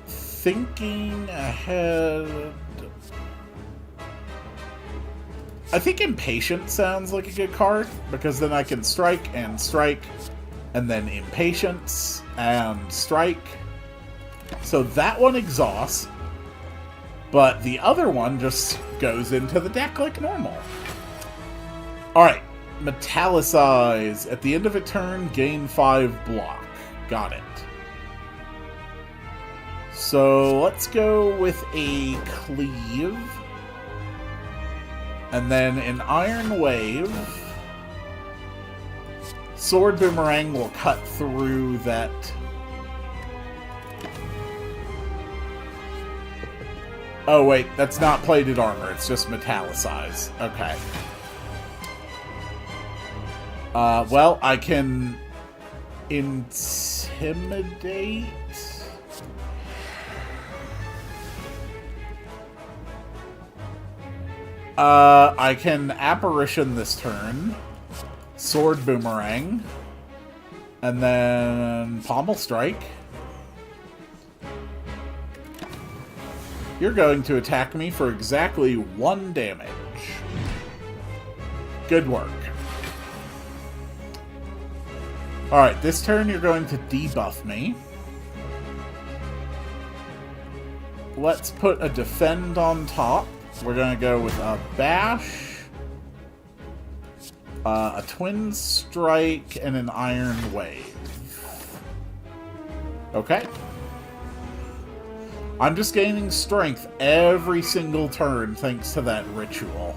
Thinking ahead... I think Impatient sounds like a good card, because then I can strike, and then Impatience, and strike. So that one exhausts, but the other one just goes into the deck like normal. Alright, Metallicize. At the end of a turn, gain 5 block. Got it. So let's go with a Cleave. And then an Iron Wave. Sword Boomerang will cut through that. Oh wait, that's not Plated Armor, it's just Metallicize. Okay. Well, I can Intimidate. I can Apparition this turn, Sword Boomerang, and then Pommel Strike. You're going to attack me for exactly 1 damage. Good work. Alright, this turn you're going to debuff me. Let's put a defend on top. We're going to go with a bash, a twin strike, and an iron wave. Okay. I'm just gaining strength every single turn thanks to that ritual.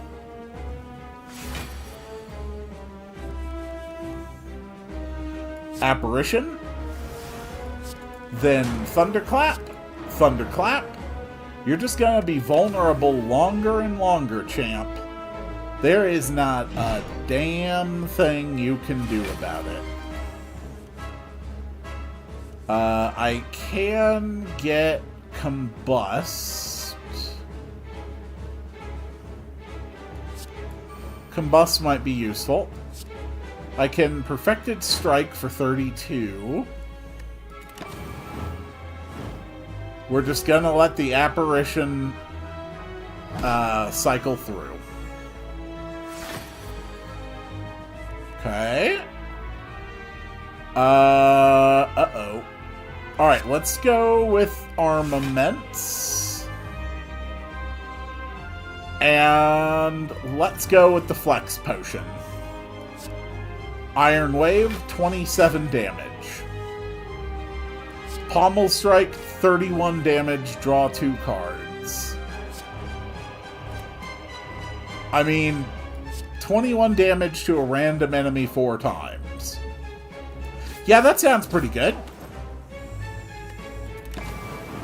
Apparition. Then Thunderclap. Thunderclap. You're just gonna be vulnerable longer and longer, champ. There is not a damn thing you can do about it. I can get Combust. Combust might be useful. I can Perfected Strike for 32. We're just gonna let the apparition cycle through. Okay. Uh-oh. Alright, let's go with Armaments. And let's go with the Flex Potion. Iron Wave, 27 damage. Pommel Strike, 31 damage, draw 2 cards. I mean, 21 damage to a random enemy 4 times. Yeah, that sounds pretty good.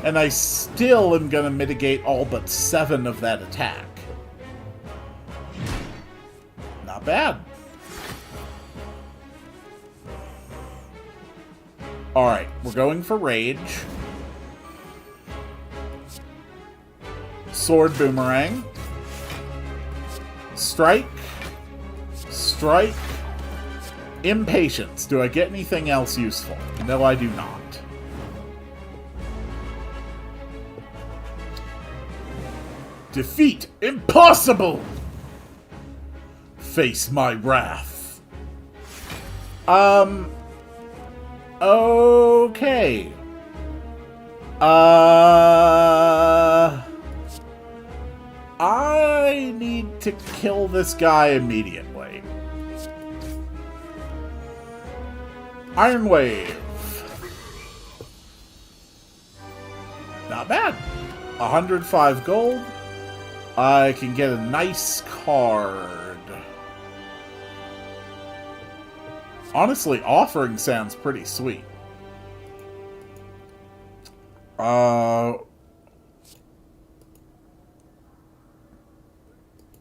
And I still am going to mitigate all but 7 of that attack. Not bad. Alright, we're going for Rage. Sword Boomerang. Strike. Strike. Impatience. Do I get anything else useful? No, I do not. Defeat impossible! Face my wrath. Okay. I need to kill this guy immediately. Iron Wave. Not bad. 105 gold. I can get a nice card. Honestly, Offering sounds pretty sweet.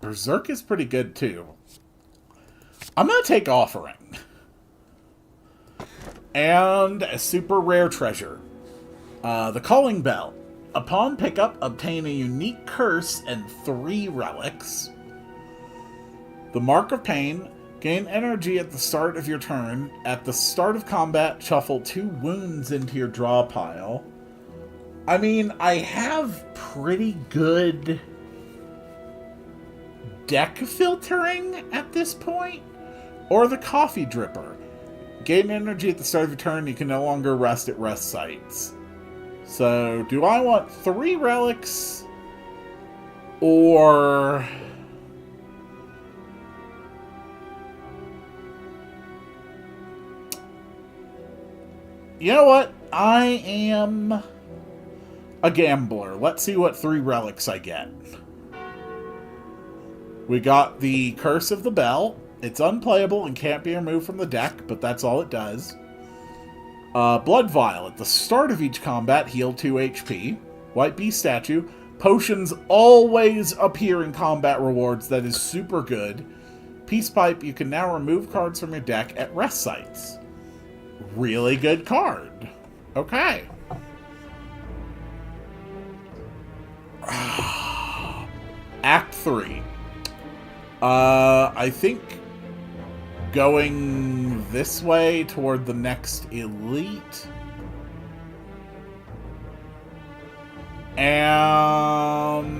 Berserk is pretty good, too. I'm gonna take Offering. And a super rare treasure. The Calling Bell. Upon pickup, obtain a unique curse and 3 relics. The Mark of Pain. Gain energy at the start of your turn. At the start of combat, shuffle 2 wounds into your draw pile. I mean, I have pretty good deck filtering at this point. Or the Coffee Dripper. Gain energy at the start of your turn. You can no longer rest at rest sites. So, do I want 3 relics? Or... you know what? I am a gambler. Let's see what 3 relics I get. We got the Curse of the Bell. It's unplayable and can't be removed from the deck, but that's all it does. Blood Vial. At the start of each combat, heal 2 HP. White Beast Statue. Potions always appear in combat rewards. That is super good. Peace Pipe. You can now remove cards from your deck at rest sites. Really good card. Okay. Act 3. I think going this way toward the next elite. And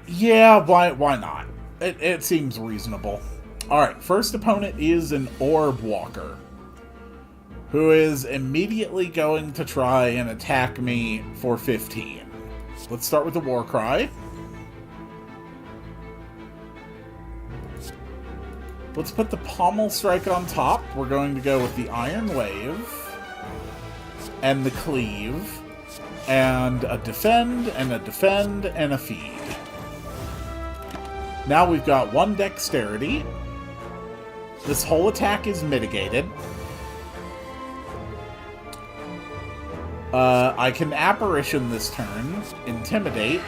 yeah, why not? It seems reasonable. Alright, first opponent is an Orb Walker, who is immediately going to try and attack me for 15. Let's start with the War Cry. Let's put the Pommel Strike on top. We're going to go with the Iron Wave, and the Cleave, and a Defend, and a Defend, and a Feed. Now we've got 1 Dexterity. This whole attack is mitigated. I can Apparition this turn, Intimidate,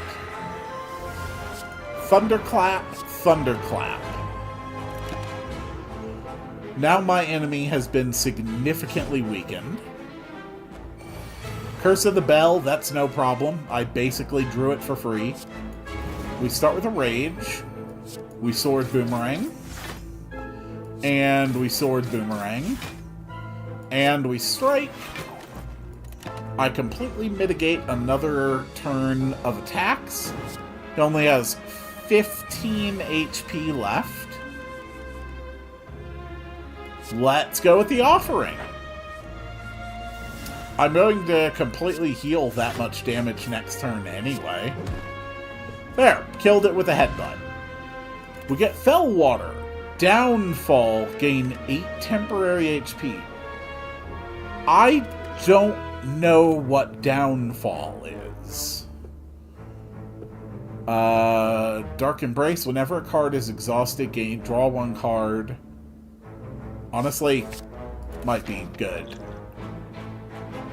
Thunderclap, Thunderclap. Now my enemy has been significantly weakened. Curse of the Bell, that's no problem. I basically drew it for free. We start with a Rage. We Sword Boomerang. And we Sword Boomerang. And we Strike. I completely mitigate another turn of attacks. He only has 15 HP left. Let's go with the Offering. I'm going to completely heal that much damage next turn anyway. There, killed it with a Headbutt. We get Fell Water. Downfall, gain 8 temporary HP. I don't know what Downfall is. Dark Embrace, whenever a card is exhausted, draw 1 card. Honestly, might be good.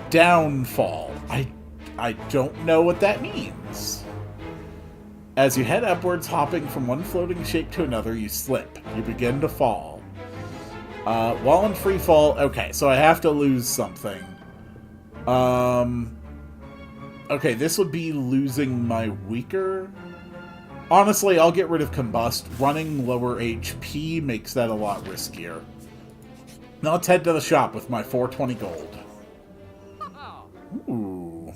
Downfall. I don't know what that means. As you head upwards, hopping from one floating shape to another, you slip. You begin to fall. While in free fall, okay, so I have to lose something. Okay, this would be losing my weaker. Honestly, I'll get rid of Combust. Running lower HP makes that a lot riskier. Now let's head to the shop with my 420 gold. Ooh.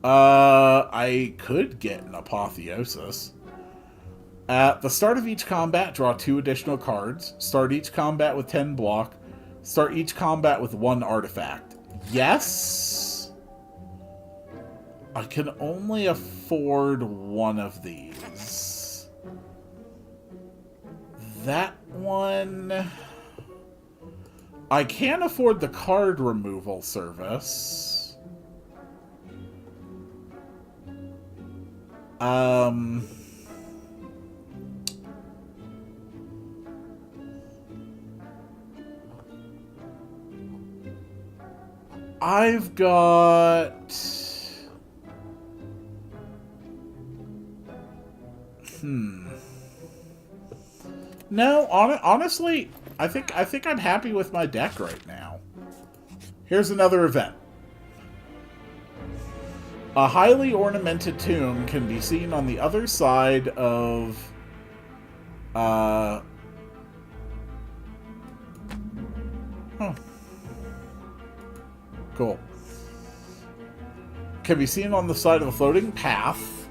I could get an Apotheosis. At the start of each combat, draw 2 additional cards. Start each combat with 10 block. Start each combat with 1 artifact. Yes? I can only afford 1 of these. That one... I can afford the card removal service. I've got... No, honestly, I think I'm happy with my deck right now. Here's another event. A highly ornamented tomb can be seen on the other side of... Cool. Can be seen on the side of a floating path.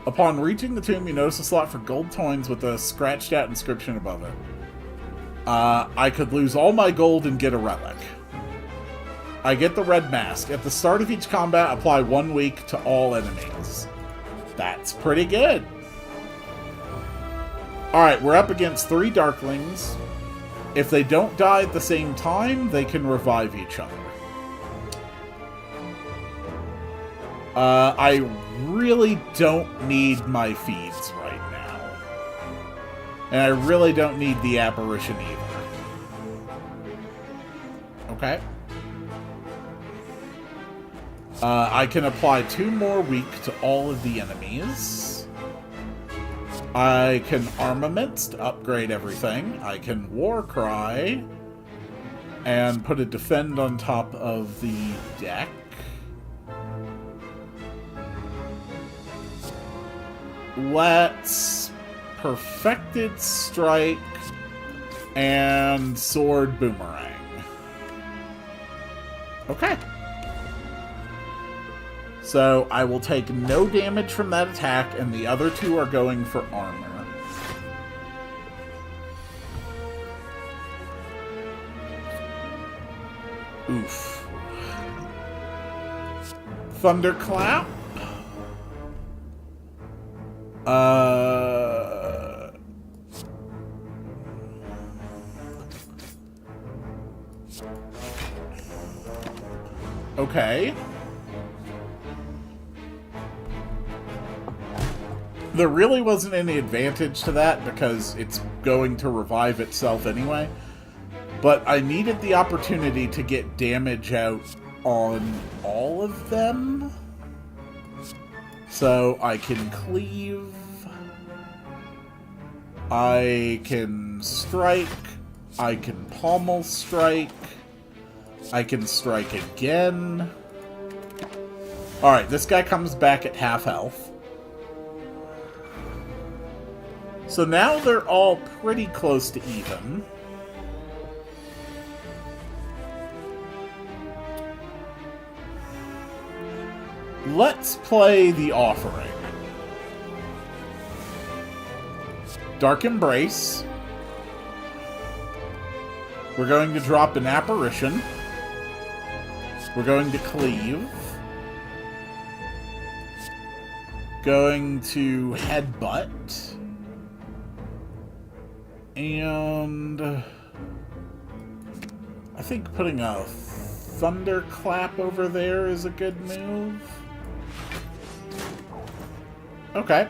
Upon reaching the tomb, you notice a slot for gold coins with a scratched out inscription above it. I could lose all my gold and get a relic. I get the red mask. At the start of each combat, apply 1 week to all enemies. That's pretty good. Alright, we're up against 3 Darklings. If they don't die at the same time, they can revive each other. I really don't need my feeds right now. And I really don't need the apparition either. Okay. I can apply 2 more weak to all of the enemies. I can Armaments to upgrade everything. I can War Cry and put a Defend on top of the deck. Let's Perfected Strike and Sword Boomerang. Okay. So I will take no damage from that attack, and the other two are going for armor. Oof. Thunderclap. Okay. There really wasn't any advantage to that because it's going to revive itself anyway. But I needed the opportunity to get damage out on all of them. So I can cleave. I can strike. I can pommel strike. I can strike again. Alright, this guy comes back at half health. So now they're all pretty close to even. Let's play the offering. Dark Embrace. We're going to drop an Apparition. We're going to cleave. Going to headbutt. And I think putting a Thunderclap over there is a good move. Okay.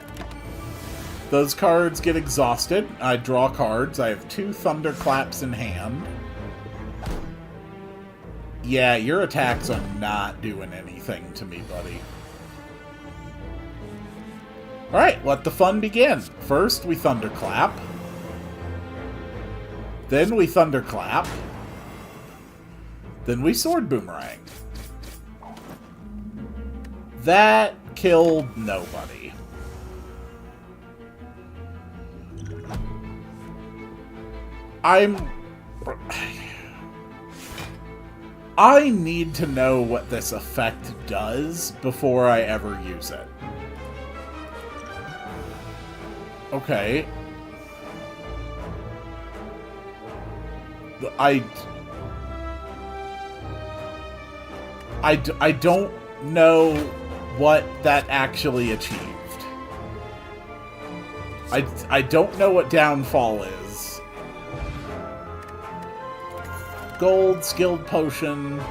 Those cards get exhausted. I draw cards. I have 2 Thunderclaps in hand. Yeah, your attacks are not doing anything to me, buddy. Alright, let the fun begin. First, we Thunderclap. Then we Thunderclap. Then we Sword Boomerang. That killed nobody. I need to know what this effect does before I ever use it. Okay. I don't know what that actually achieved. I don't know what downfall is. Gold, skilled potion.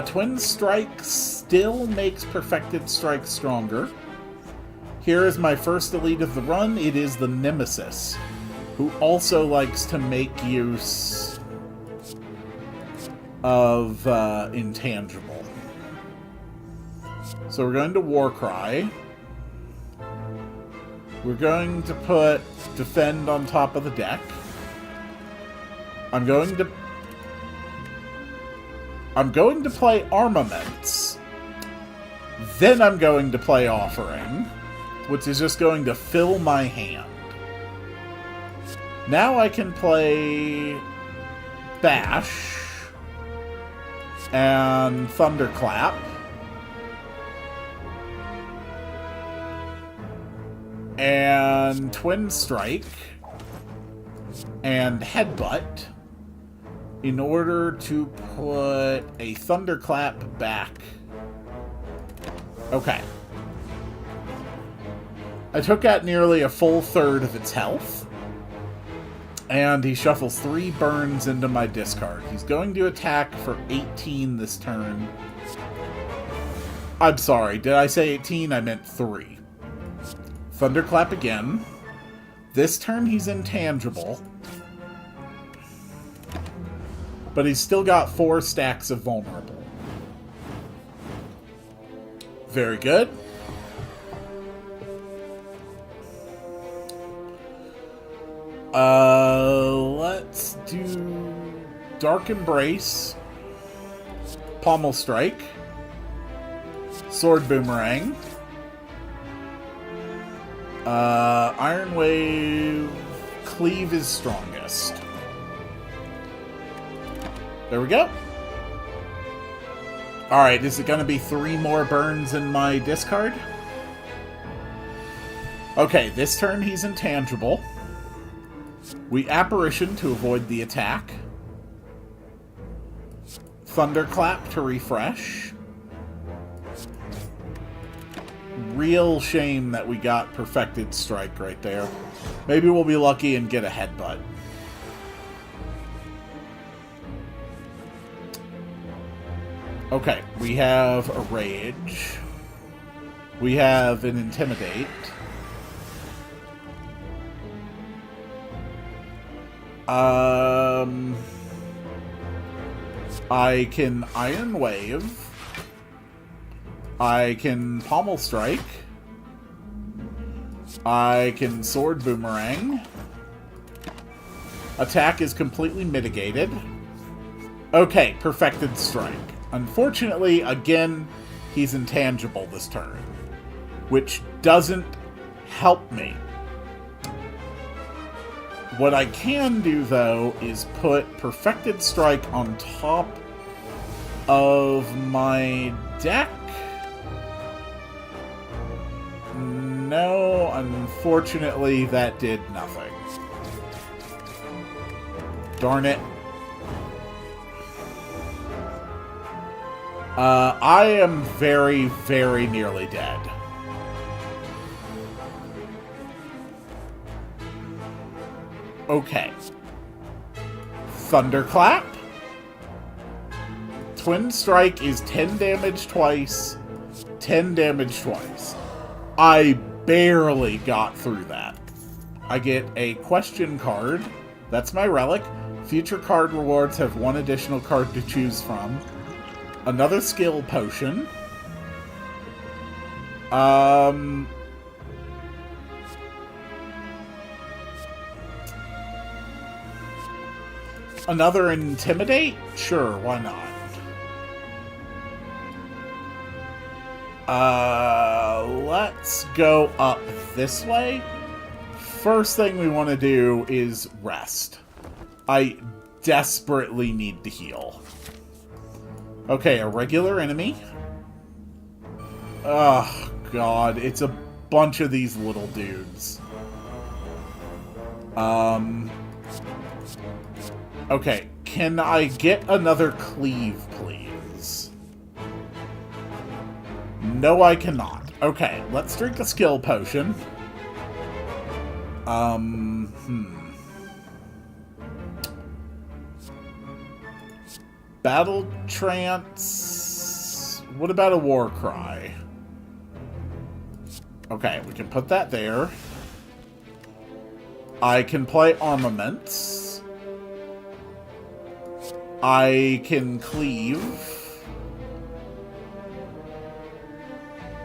Twin Strike still makes Perfected Strike stronger. Here is my first elite of the run. It is the Nemesis, who also likes to make use of Intangible. So we're going to Warcry. We're going to put Defend on top of the deck. I'm going to play Armaments. Then I'm going to play Offering, which is just going to fill my hand. Now I can play Bash and Thunderclap. And Twin Strike and Headbutt in order to put a Thunderclap back. Okay. I took out nearly a full third of its health. And he shuffles 3 burns into my discard. He's going to attack for 18 this turn. I'm sorry, did I say 18? I meant 3. Thunderclap again. This turn he's intangible. But he's still got 4 stacks of vulnerable. Very good. Let's do Dark Embrace, Pommel Strike, Sword Boomerang, Iron Wave, Cleave is strongest. There we go. Alright, is it going to be 3 more burns in my discard? Okay, this turn he's intangible. We Apparition to avoid the attack. Thunderclap to refresh. Real shame that we got Perfected Strike right there. Maybe we'll be lucky and get a Headbutt. Okay, we have a Rage. We have an Intimidate. I can Iron Wave. I can Pommel Strike. I can Sword Boomerang. Attack is completely mitigated. Okay, Perfected Strike. Unfortunately, again, he's intangible this turn, which doesn't help me. What I can do, though, is put Perfected Strike on top of my deck. No, unfortunately, that did nothing. Darn it. I am very, very nearly dead. Okay. Thunderclap. Twin Strike is 10 damage twice, 10 damage twice. I barely got through that. I get a question card. That's my relic. Future card rewards have 1 additional card to choose from. Another skill potion. Another Intimidate? Sure, why not? Let's go up this way. First thing we want to do is rest. I desperately need to heal. Okay, a regular enemy. Oh, God. It's a bunch of these little dudes. Okay, can I get another Cleave, please? No, I cannot. Okay, let's drink a skill potion. Battle Trance. What about a War Cry? Okay, we can put that there. I can play Armaments. I can Cleave.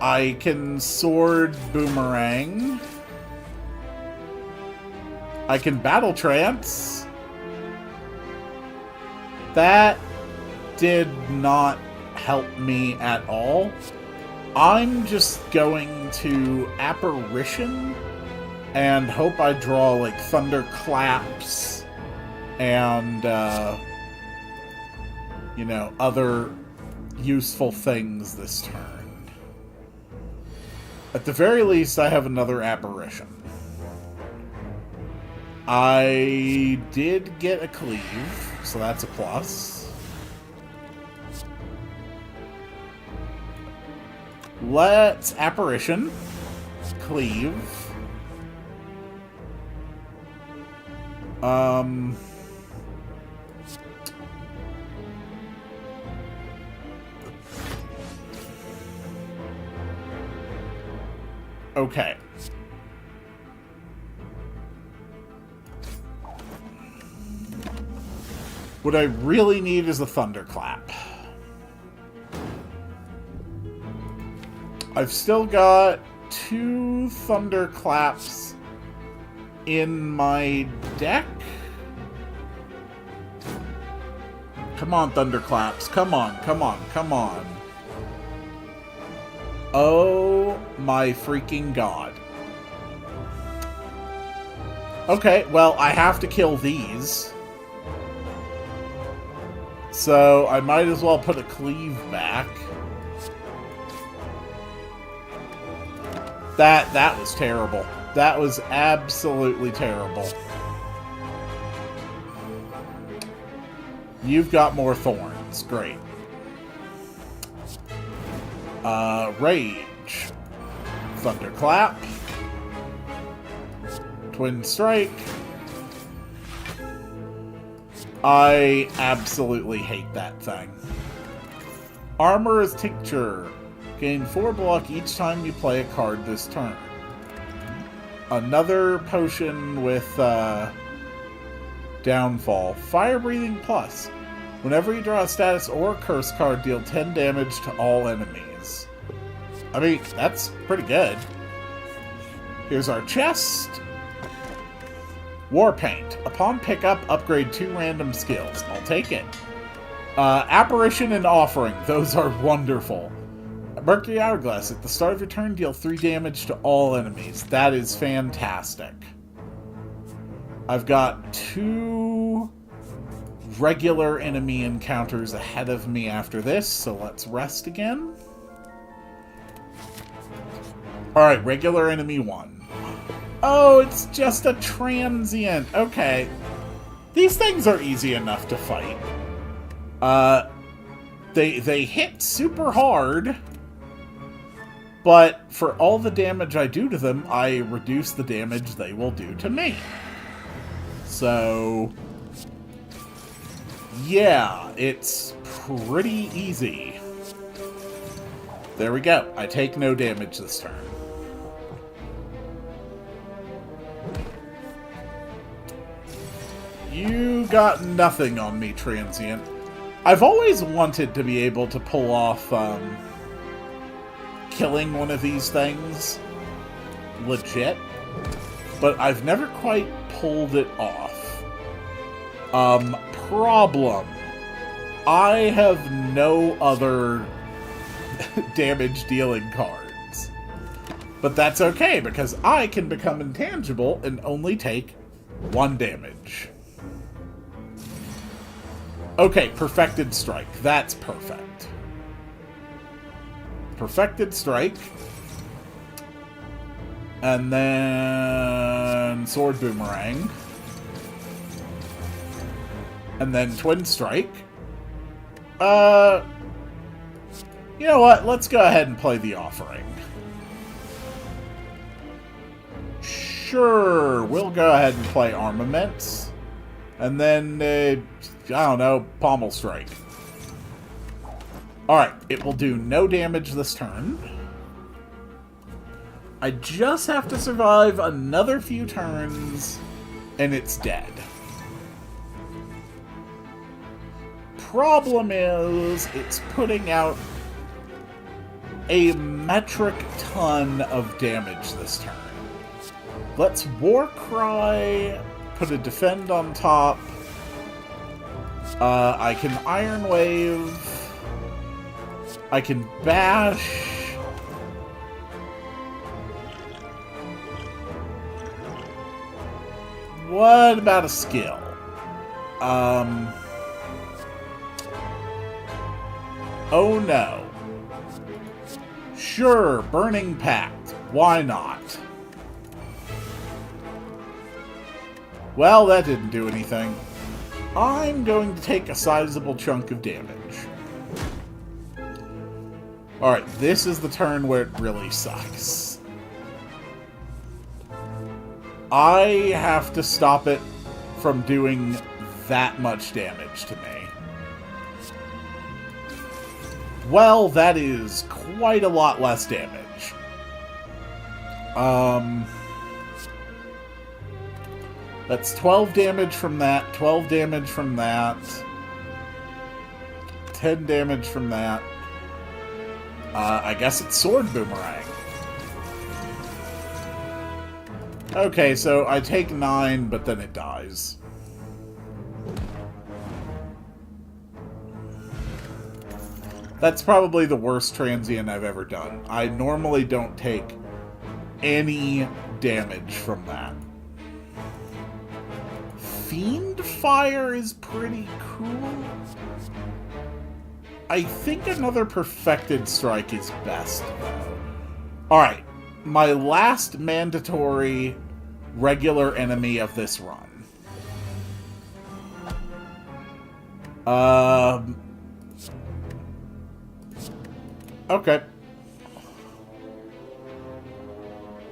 I can Sword Boomerang. I can Battle Trance. That did not help me at all. I'm just going to Apparition and hope I draw like Thunderclaps and you know, other useful things this turn. At the very least, I have another Apparition. I did get a Cleave, so that's a plus. Let's Apparition. Cleave. Okay. What I really need is a Thunderclap. I've still got 2 Thunderclaps in my deck. Come on, Thunderclaps. Come on, come on, come on. Oh my freaking god. Okay, well, I have to kill these. So I might as well put a cleave back. That was terrible. That was absolutely terrible. You've got more thorns. Great. Rage. Thunderclap. Twin Strike. I absolutely hate that thing. Armor's Tincture. Gain 4 block each time you play a card this turn. Another potion with Downfall. Fire Breathing Plus. Whenever you draw a status or curse card, deal 10 damage to all enemies. I mean, that's pretty good. Here's our chest. War Paint. Upon pickup, upgrade 2 random skills. I'll take it. Apparition and Offering. Those are wonderful. Mercury Hourglass. At the start of your turn, deal 3 damage to all enemies. That is fantastic. I've got 2 regular enemy encounters ahead of me after this, so let's rest again. Alright, regular enemy 1. Oh, it's just a transient. Okay. These things are easy enough to fight. They hit super hard, but for all the damage I do to them, I reduce the damage they will do to me. So, yeah, it's pretty easy. There we go. I take no damage this turn. You got nothing on me, Transient. I've always wanted to be able to pull off killing one of these things legit, but I've never quite pulled it off. Problem. I have no other damage dealing cards. But that's okay, because I can become intangible and only take 1 damage. Okay, Perfected Strike. That's perfect. Perfected Strike. And then Sword Boomerang. And then Twin Strike. You know what? Let's go ahead and play the Offering. Sure, we'll go ahead and play Armaments. And then, I don't know, Pommel Strike. Alright, it will do no damage this turn. I just have to survive another few turns, and it's dead. Problem is, it's putting out a metric ton of damage this turn. Let's Warcry, put a Defend on top. I can Iron Wave. I can Bash. What about a skill? Oh no. Sure, Burning Pact. Why not? Well, that didn't do anything. I'm going to take a sizable chunk of damage. Alright, this is the turn where it really sucks. I have to stop it from doing that much damage to me. Well, that is quite a lot less damage. That's 12 damage from that, 12 damage from that, 10 damage from that. I guess it's Sword Boomerang. Okay, so I take 9, but then it dies. That's probably the worst transient I've ever done. I normally don't take any damage from that. Fiend Fire is pretty cool. I think another Perfected Strike is best, though. Alright, my last mandatory regular enemy of this run. Okay.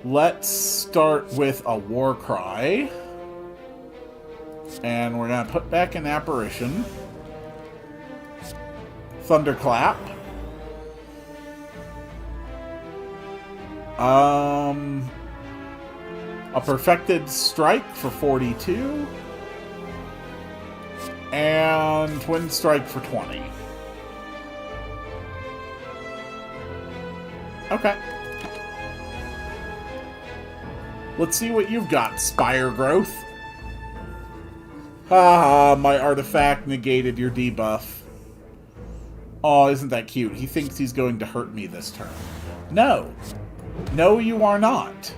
Let's start with a War Cry. And we're going to put back an Apparition. Thunderclap. A Perfected Strike for 42. And Twin Strike for 20. Okay. Let's see what you've got, Spire Growth. Haha, my artifact negated your debuff. Oh, isn't that cute? He thinks he's going to hurt me this turn. No. No, you are not.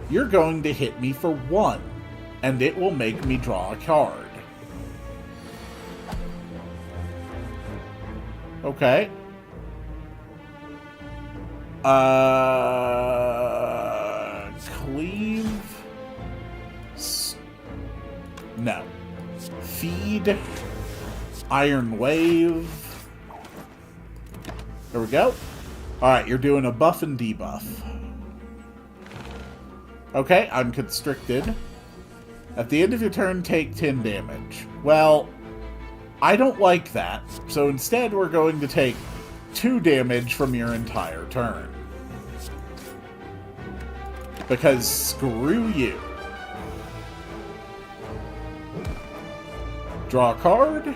You're going to hit me for 1, and it will make me draw a card. Okay. Cleave. No. Feed. Iron Wave. There we go. Alright, you're doing a buff and debuff. Okay, I'm constricted. At the end of your turn, take 10 damage. Well, I don't like that, so instead we're going to take 2 damage from your entire turn. Because screw you. Draw a card.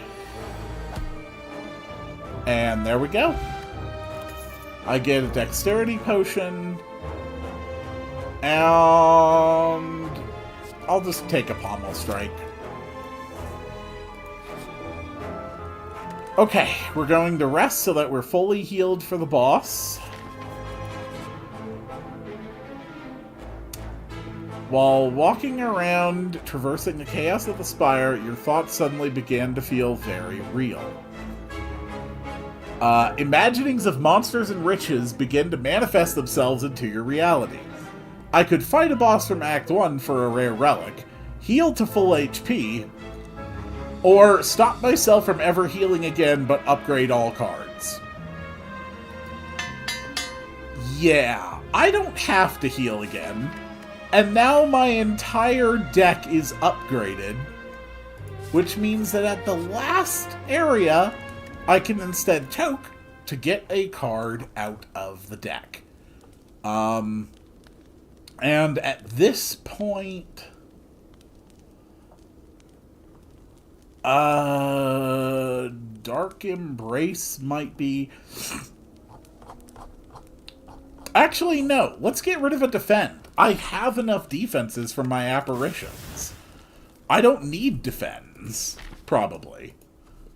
And there we go. I get a dexterity potion. And I'll just take a pommel strike. Okay, we're going to rest so that we're fully healed for the boss. While walking around, traversing the chaos of the Spire, your thoughts suddenly began to feel very real. Imaginings of monsters and riches begin to manifest themselves into your reality. I could fight a boss from Act 1 for a rare relic, heal to full HP, or stop myself from ever healing again but upgrade all cards. Yeah, I don't have to heal again. And now my entire deck is upgraded, which means that at the last area, I can instead choke to get a card out of the deck. And at this point, Dark Embrace might be... Actually, no. Let's get rid of a defend. I have enough defenses from my apparitions. I don't need defends, probably.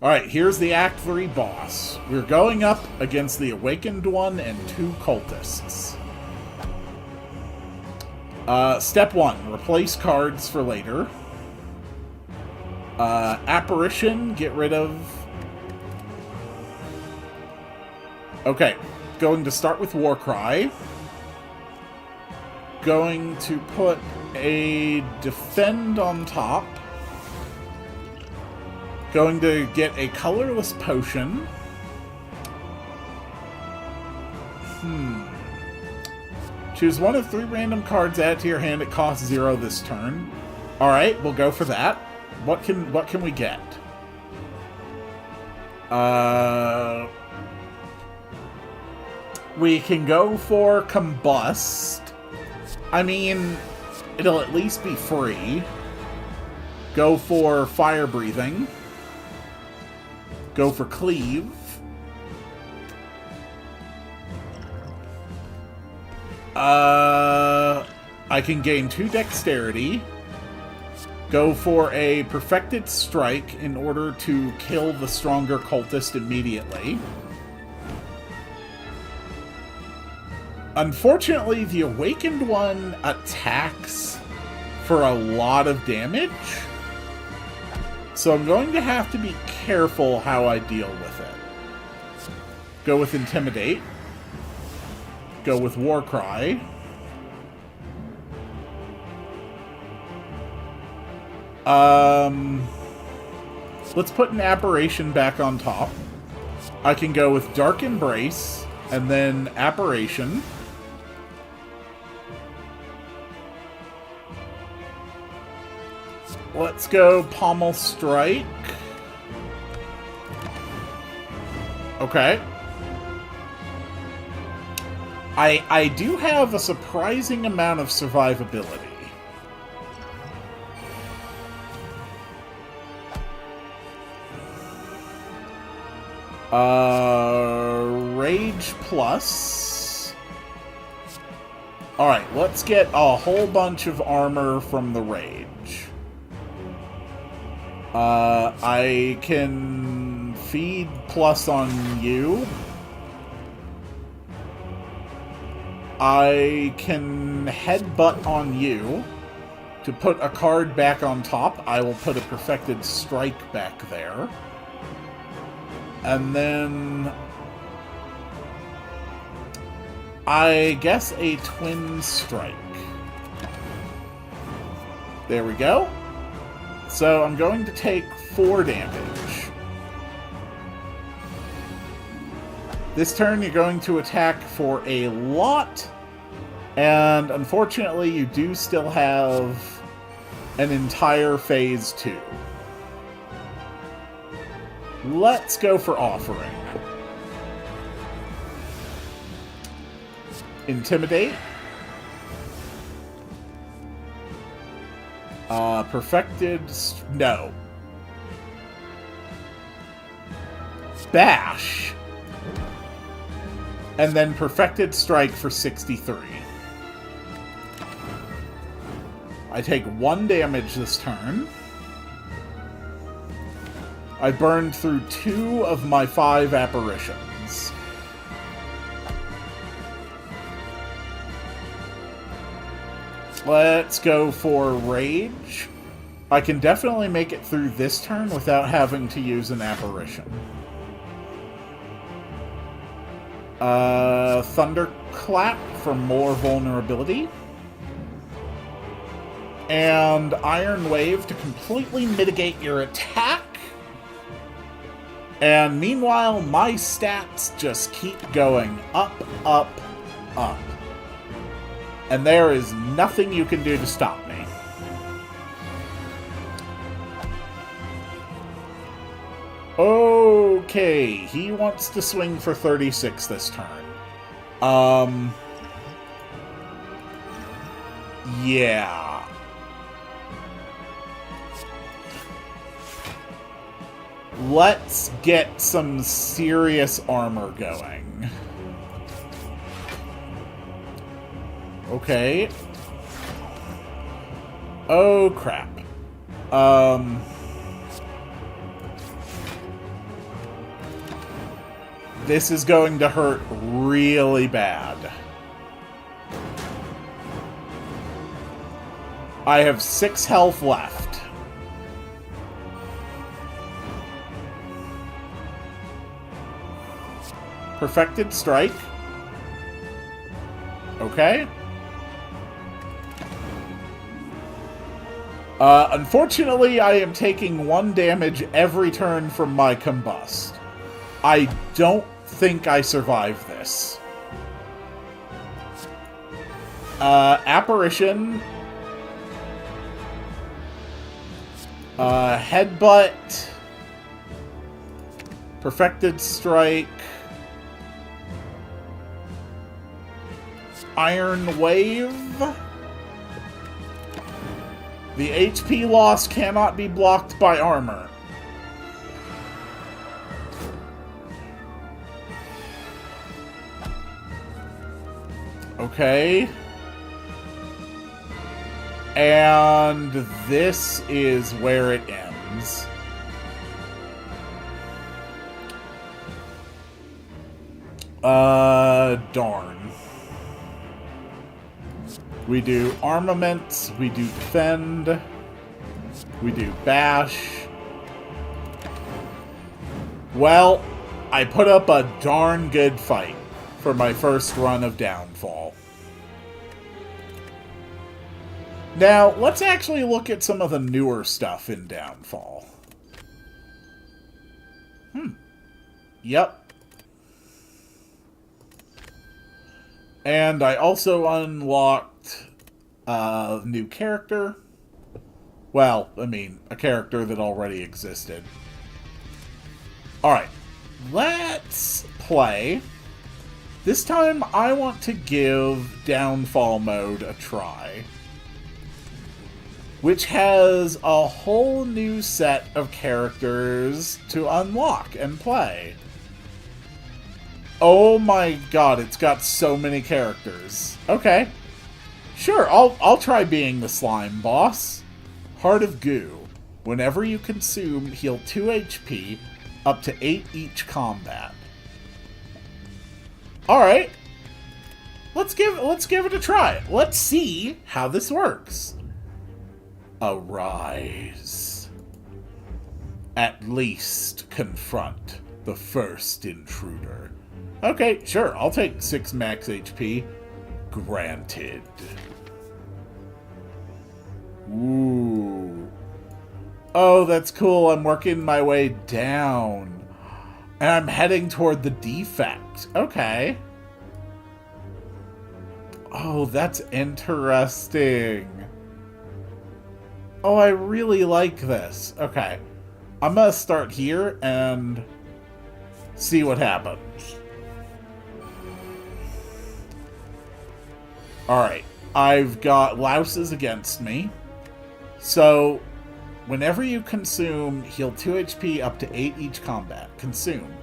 Alright, here's the Act 3 boss. We're going up against the Awakened One and 2 cultists. Step 1, replace cards for later. Apparition, get rid of... Okay, going to start with Warcry. Going to put a Defend on top. Going to get a colorless potion. Choose one of 3 random cards, add to your hand. It costs 0 this turn. Alright, we'll go for that. What can we get? We can go for Combust. I mean, it'll at least be free. Go for Fire Breathing. Go for Cleave. I can gain 2 Dexterity. Go for a Perfected Strike in order to kill the stronger cultist immediately. Unfortunately, the Awakened One attacks for a lot of damage. So I'm going to have to be careful how I deal with it. Go with Intimidate. Go with Warcry. Let's put an Apparition back on top. I can go with Dark Embrace, and then Apparition. Let's go Pommel Strike. Okay. I do have a surprising amount of survivability. Rage Plus. Alright, let's get a whole bunch of armor from the Rage. I can feed plus on you. I can headbutt on you. To put a card back on top, I will put a Perfected Strike back there. And then I guess a Twin Strike. There we go. So I'm going to take 4 damage. This turn you're going to attack for a lot, and unfortunately you do still have an entire phase 2. Let's go for Offering. Intimidate. Perfected... No. Bash. And then Perfected Strike for 63. I take 1 damage this turn. I burned through 2 of my 5 apparitions. Let's go for Rage. I can definitely make it through this turn without having to use an apparition. Thunderclap for more vulnerability. And Iron Wave to completely mitigate your attack. And meanwhile, my stats just keep going up, up, up. And there is nothing you can do to stop me. Okay, he wants to swing for 36 this turn. Yeah. Let's get some serious armor going. Okay. Oh, crap. This is going to hurt really bad. I have 6 health left. Perfected Strike. Okay. Unfortunately, I am taking 1 damage every turn from my Combust. I don't think I survive this. Apparition. Headbutt. Perfected Strike. Iron Wave. The HP loss cannot be blocked by armor. Okay. And this is where it ends. Darn. We do armament, we do defend, we do bash. Well, I put up a darn good fight for my first run of Downfall. Now, let's actually look at some of the newer stuff in Downfall. Yep. And I also unlocked a new character. Well, I mean, a character that already existed. Alright, let's play. This time, I want to give Downfall mode a try, which has a whole new set of characters to unlock and play. Oh my god, it's got so many characters. Okay. Sure, I'll try being the slime boss. Heart of Goo. Whenever you consume, heal 2 HP, up to 8 each combat. Alright. Let's give it a try. Let's see how this works. Arise. At least confront the first intruder. Okay, sure, I'll take 6 max HP. Granted. Ooh. Oh, that's cool. I'm working my way down. And I'm heading toward the defect. Okay. Oh, that's interesting. Oh, I really like this. Okay. I'm gonna start here and see what happens. Alright. I've got louses against me. So, whenever you consume, heal 2 HP up to 8 each combat. Consume.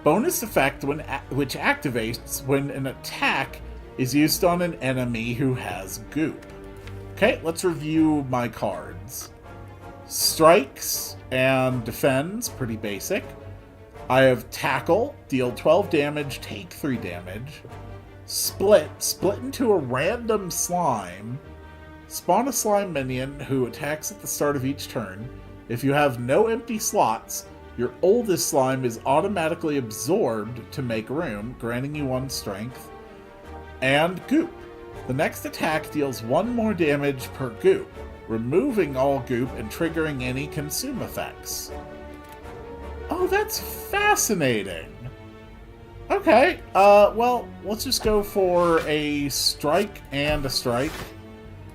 Bonus effect which activates when an attack is used on an enemy who has goop. Okay, let's review my cards. Strikes and defends, pretty basic. I have Tackle, deal 12 damage, take 3 damage. Split into a random slime. Spawn a slime minion who attacks at the start of each turn. If you have no empty slots, your oldest slime is automatically absorbed to make room, granting you 1 strength. And Goop. The next attack deals 1 more damage per goop, removing all goop and triggering any consume effects. Oh, that's fascinating. Okay, well, let's just go for a strike and a strike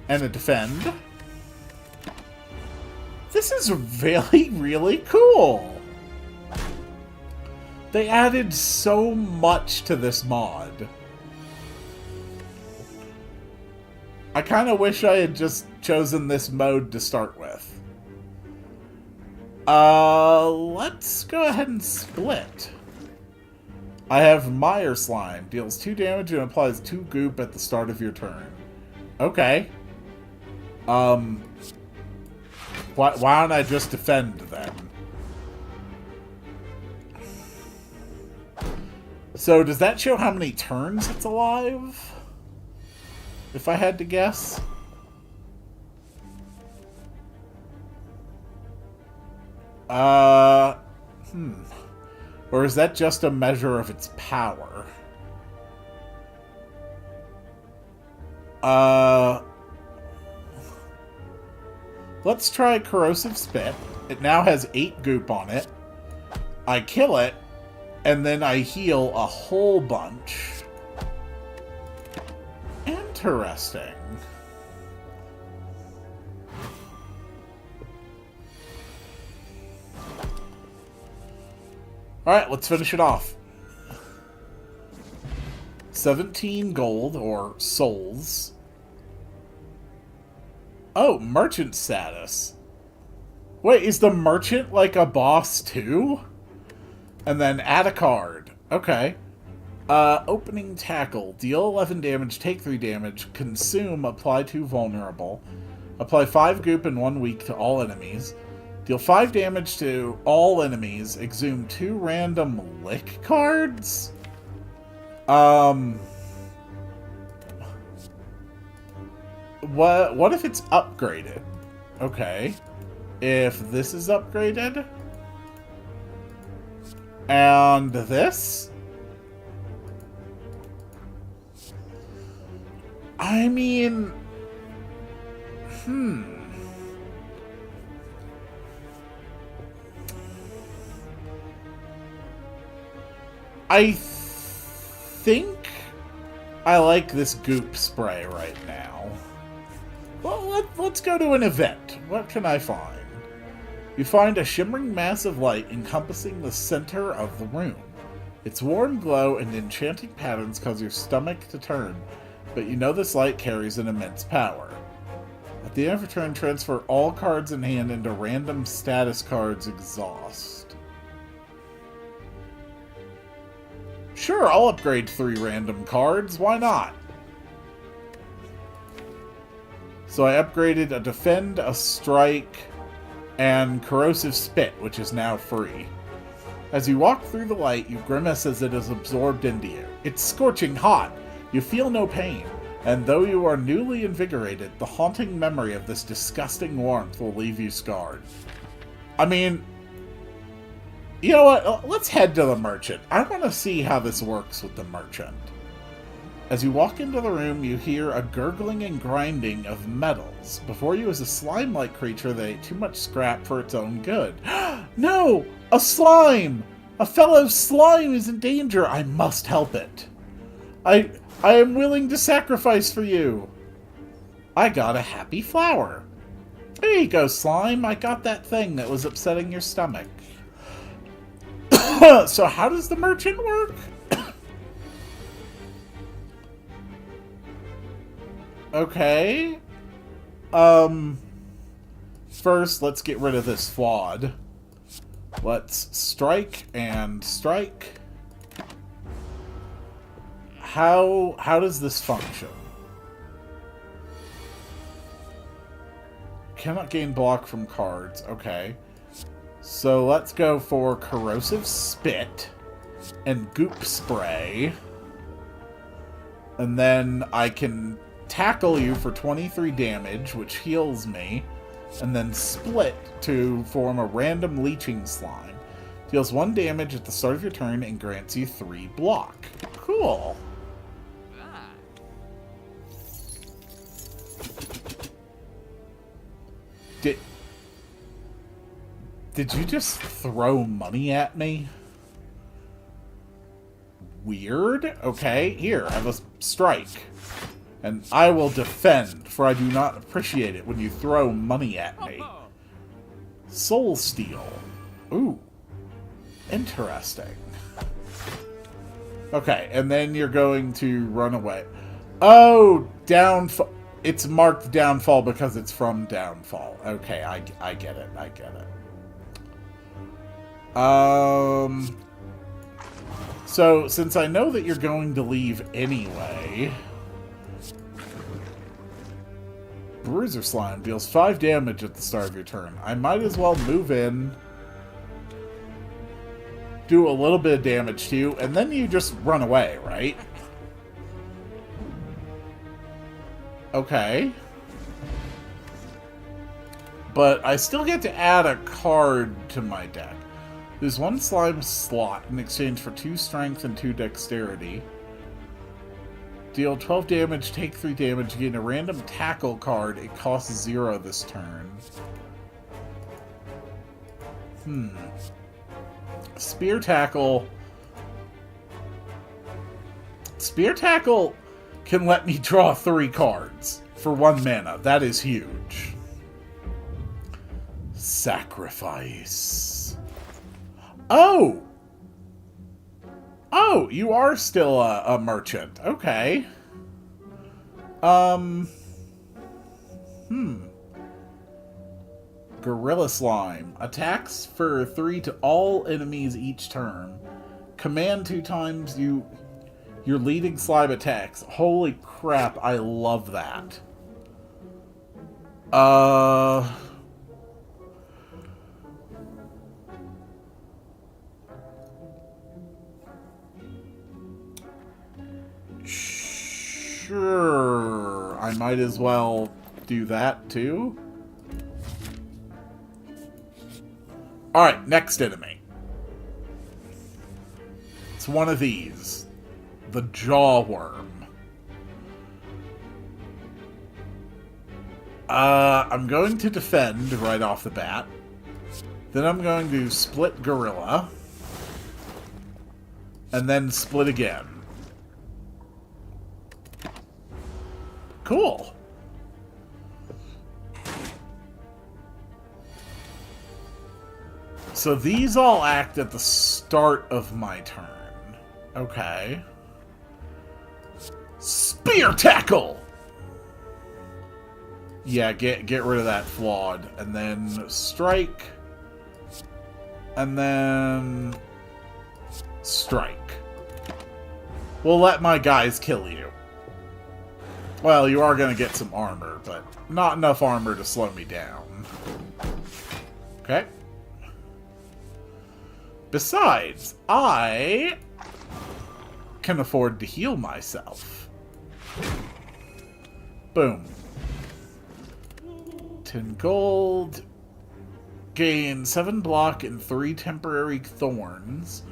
and a defend. This is really, really cool. They added so much to this mod. I kind of wish I had just chosen this mode to start with. Let's go ahead and split. I have Mire Slime. Deals 2 damage and applies 2 goop at the start of your turn. Okay. Why don't I just defend then? So does that show how many turns it's alive? If I had to guess. Or is that just a measure of its power? Let's try Corrosive Spit. It now has 8 goop on it. I kill it, and then I heal a whole bunch. Interesting. Alright, let's finish it off. 17 gold, or souls. Oh, merchant status. Wait, is the merchant like a boss too? And then add a card. Okay. Opening tackle. Deal 11 damage, take 3 damage. Consume, apply 2 vulnerable. Apply 5 goop and 1 weak to all enemies. Deal 5 damage to all enemies. Exhume 2 random lick cards? What if it's upgraded? Okay. If this is upgraded... And this? I mean... I think I like this goop spray right now. Well, let's go to an event. What can I find? You find a shimmering mass of light encompassing the center of the room. Its warm glow and enchanting patterns cause your stomach to turn, but you know this light carries an immense power. At the end of your turn, transfer all cards in hand into random status cards exhaust. Sure, I'll upgrade 3 random cards. Why not? So I upgraded a Defend, a Strike, and Corrosive Spit, which is now free. As you walk through the light, you grimace as it is absorbed into you. It's scorching hot. You feel no pain, and though you are newly invigorated, the haunting memory of this disgusting warmth will leave you scarred. I mean, you know what? Let's head to the merchant. I want to see how this works with the merchant. As you walk into the room, you hear a gurgling and grinding of metals. Before you is a slime-like creature that ate too much scrap for its own good. No! A slime! A fellow slime is in danger! I must help it. I am willing to sacrifice for you. I got a happy flower. There you go, slime. I got that thing that was upsetting your stomach. So how does the merchant work? Okay. First, let's get rid of this flawed. Let's strike and strike. How does this function? Cannot gain block from cards. Okay. So let's go for Corrosive Spit and Goop Spray. And then I can tackle you for 23 damage, which heals me, and then split to form a random leeching slime. Deals 1 damage at the start of your turn and grants you 3 block. Cool. Did you just throw money at me? Weird. Okay, here, I have a strike. And I will defend, for I do not appreciate it when you throw money at me. Soul Steal. Ooh. Interesting. Okay, and then you're going to run away. Oh, downfall. It's marked downfall because it's from downfall. Okay, I get it. I get it. So, since I know that you're going to leave anyway... Bruiser Slime deals 5 damage at the start of your turn. I might as well move in, do a little bit of damage to you, and then you just run away, right? Okay. But I still get to add a card to my deck. There's 1 slime slot in exchange for 2 strength and 2 dexterity. Deal 12 damage, take 3 damage, gain a random tackle card. It costs 0 this turn. Spear Tackle. Spear Tackle can let me draw 3 cards for 1 mana. That is huge. Sacrifice. Oh! Oh, you are still a merchant. Okay. Gorilla Slime. Attacks for 3 to all enemies each turn. Command 2 times your leading slime attacks. Holy crap, I love that. Sure, I might as well do that too. Alright, next enemy. It's one of these. The Jawworm. I'm going to defend right off the bat. Then I'm going to split Gorilla. And then split again. Cool. So these all act at the start of my turn. Okay. Spear Tackle! Yeah, get rid of that flawed. And then strike. And then strike. We'll let my guys kill you. Well, you are going to get some armor, but not enough armor to slow me down. Okay. Besides, I can afford to heal myself. Boom. 10 gold. Gain 7 block and 3 temporary thorns.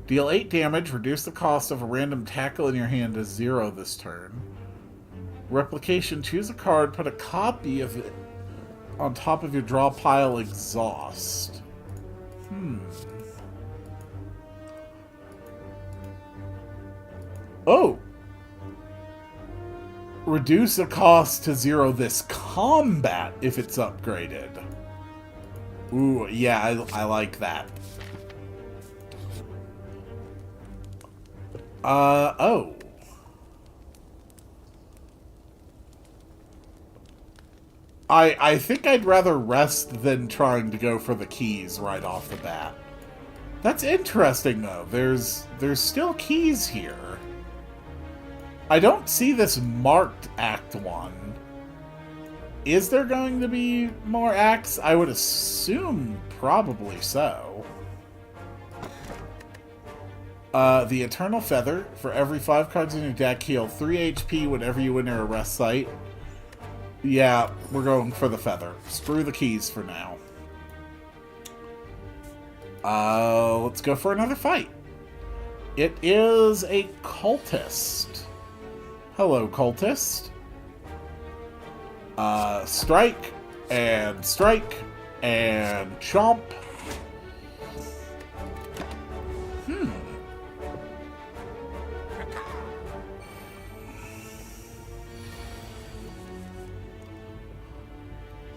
Deal 8 damage. Reduce the cost of a random tackle in your hand to 0 this turn. Replication. Choose a card. Put a copy of it on top of your draw pile exhaust. Oh! Reduce the cost to 0 this combat if it's upgraded. Ooh, yeah, I like that. Oh. I think I'd rather rest than trying to go for the keys right off the bat. That's interesting, though. There's still keys here. I don't see this marked Act 1. Is there going to be more acts? I would assume probably so. The Eternal Feather. For every 5 cards in your deck, heal 3 HP whenever you enter a rest site. Yeah, we're going for the Feather. Screw the keys for now. Let's go for another fight. It is a cultist. Hello, cultist. Strike, and chomp.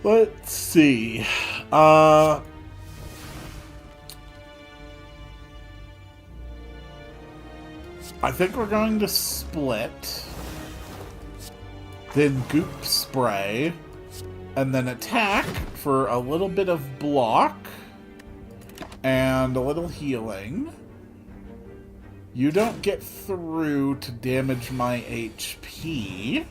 Let's see. I think we're going to split. Then goop spray. And then attack for a little bit of block. And a little healing. You don't get through to damage my HP.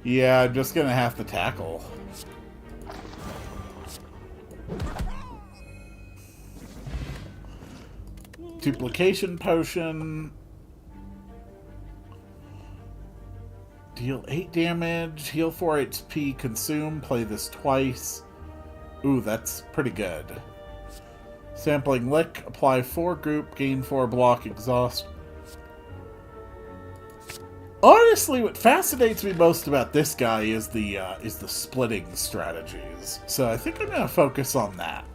Yeah, I'm just gonna have to tackle. Duplication potion. Deal 8 damage, heal 4 HP, consume, play this twice. Ooh, that's pretty good. Sampling lick, apply 4 goop, gain 4 block, exhaust. Honestly, what fascinates me most about this guy is the splitting strategies. So I think I'm going to focus on that.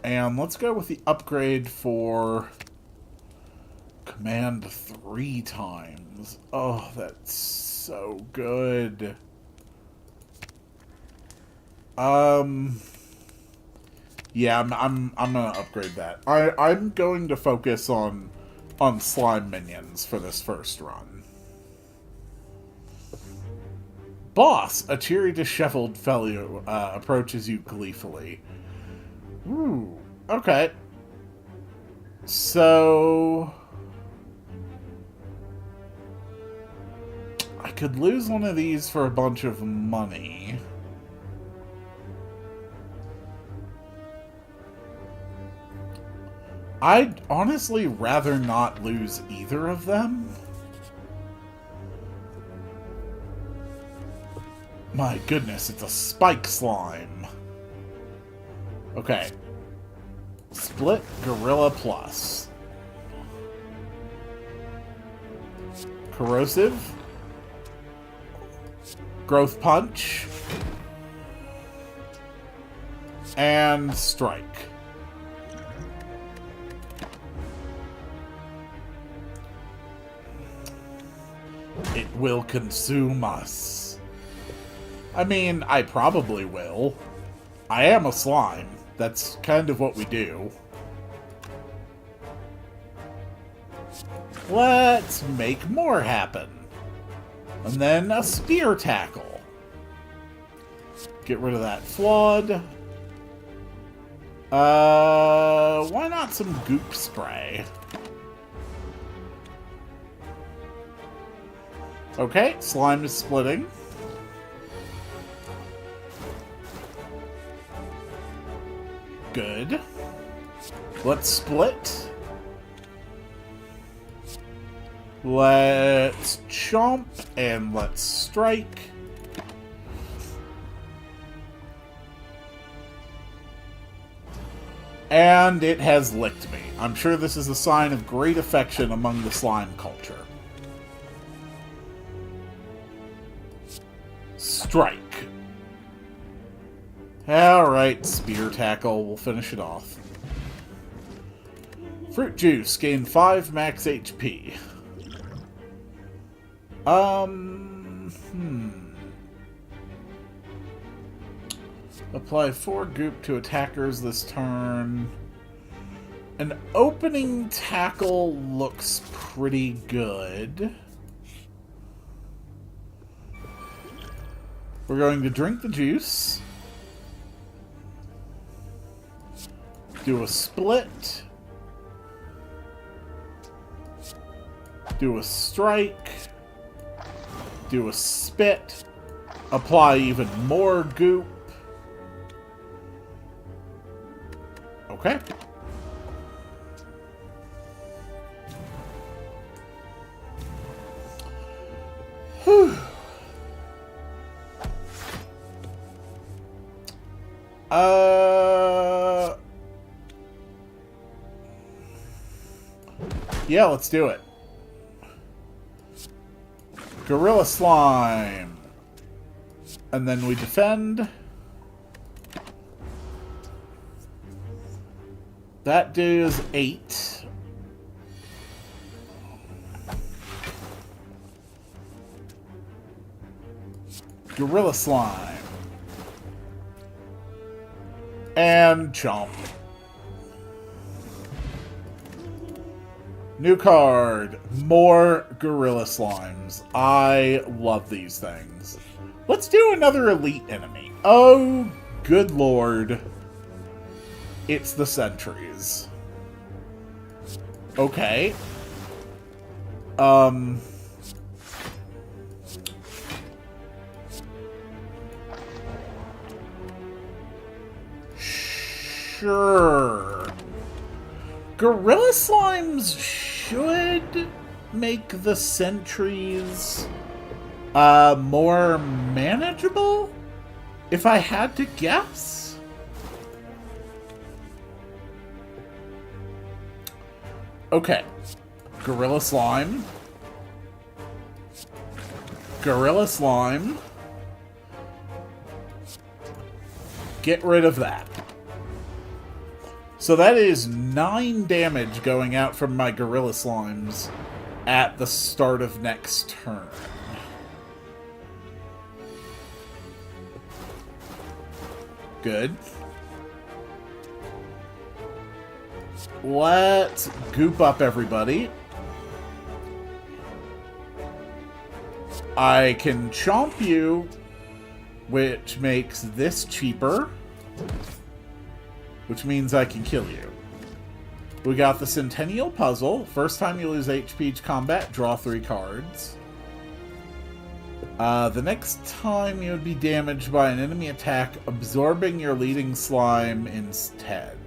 And let's go with the upgrade for command 3 times. Oh, that's so good. Yeah, I'm gonna upgrade that. I'm going to focus on slime minions for this first run. Boss, a cheery, disheveled fellow approaches you gleefully. Ooh, okay. So I could lose one of these for a bunch of money. I'd honestly rather not lose either of them. My goodness, it's a spike slime. Okay. Split Gorilla Plus. Corrosive. Growth Punch. And Strike. It will consume us. I mean, I probably will. I am a slime. That's kind of what we do. Let's make more happen. And then a Spear Tackle. Get rid of that Flood. Why not some Goop Spray? Okay, slime is splitting. Good. Let's split. Let's chomp and let's strike. And it has licked me. I'm sure this is a sign of great affection among the slime culture. Strike. Alright, Spear Tackle. We'll finish it off. Fruit Juice. Gain 5 max HP. Apply 4 goop to attackers this turn. An opening tackle looks pretty good. We're going to drink the juice. Do a split. Do a strike. Do a spit. Apply even more goop. Okay. Whew. Yeah, let's do it. Gorilla Slime. And then we defend. That does 8. Gorilla Slime. And Chomp. New card. More Gorilla Slimes. I love these things. Let's do another elite enemy. Oh, good lord. It's the sentries. Okay. Sure. Gorilla Slimes should make the sentries more manageable, if I had to guess. Okay. Gorilla Slime. Gorilla Slime. Get rid of that. So that is 9 damage going out from my Gorilla Slimes at the start of next turn. Good. Let's goop up everybody. I can chomp you, which makes this cheaper, which means I can kill you. We got the Centennial Puzzle. First time you lose HP each combat, draw 3 cards. The next time you would be damaged by an enemy attack, absorbing your leading slime instead.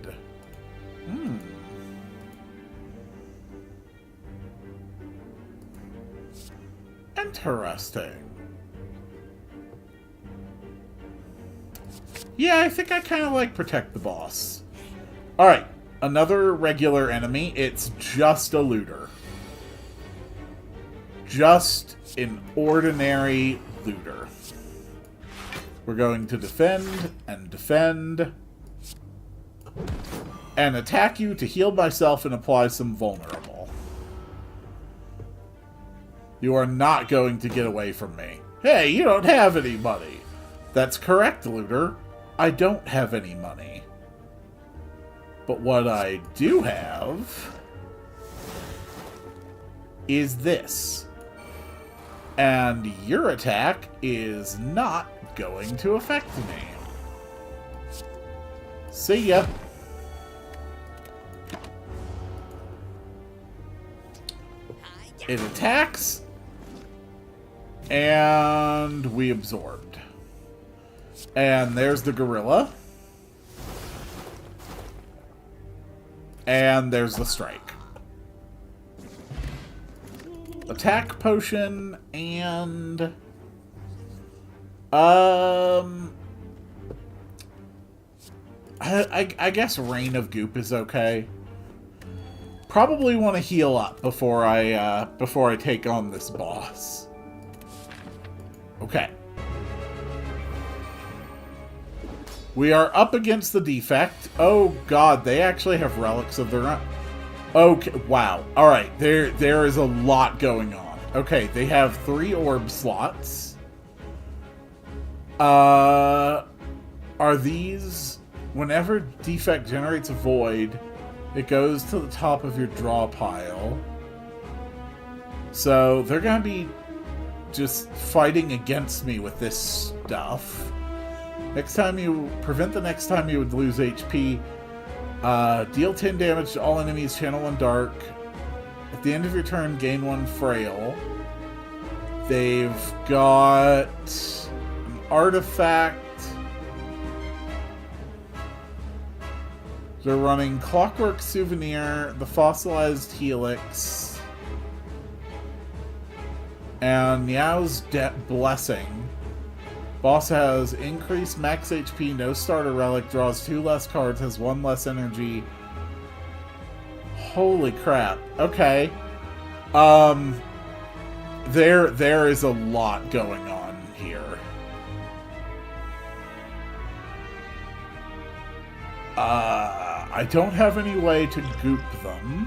Interesting. Yeah, I think I kind of like Protect the Boss. Alright, another regular enemy. It's just a looter. Just an ordinary looter. We're going to defend and defend. And attack you to heal myself and apply some vulnerable. You are not going to get away from me. Hey, you don't have any money. That's correct, looter. I don't have any money. But what I do have is this. And your attack is not going to affect me. See ya. It attacks. And we absorbed. And there's the gorilla. And there's the strike. Attack potion and... I guess Rain of Goop is okay. Probably want to heal up before I take on this boss. Okay. We are up against the defect. Oh god, they actually have relics of their own. Okay, wow. Alright, there is a lot going on. Okay, they have 3 orb slots. Are these... Whenever defect generates a void, it goes to the top of your draw pile. So, they're gonna be just fighting against me with this stuff. Prevent the next time you would lose HP. Deal 10 damage to all enemies, channel 1 dark. At the end of your turn, gain 1 frail. They've got an artifact. They're running Clockwork Souvenir, the Fossilized Helix, and Niao's Blessing. Boss has increased max HP, no starter relic, draws 2 less cards, has 1 less energy. Holy crap. Okay. There is a lot going on here. I don't have any way to goop them.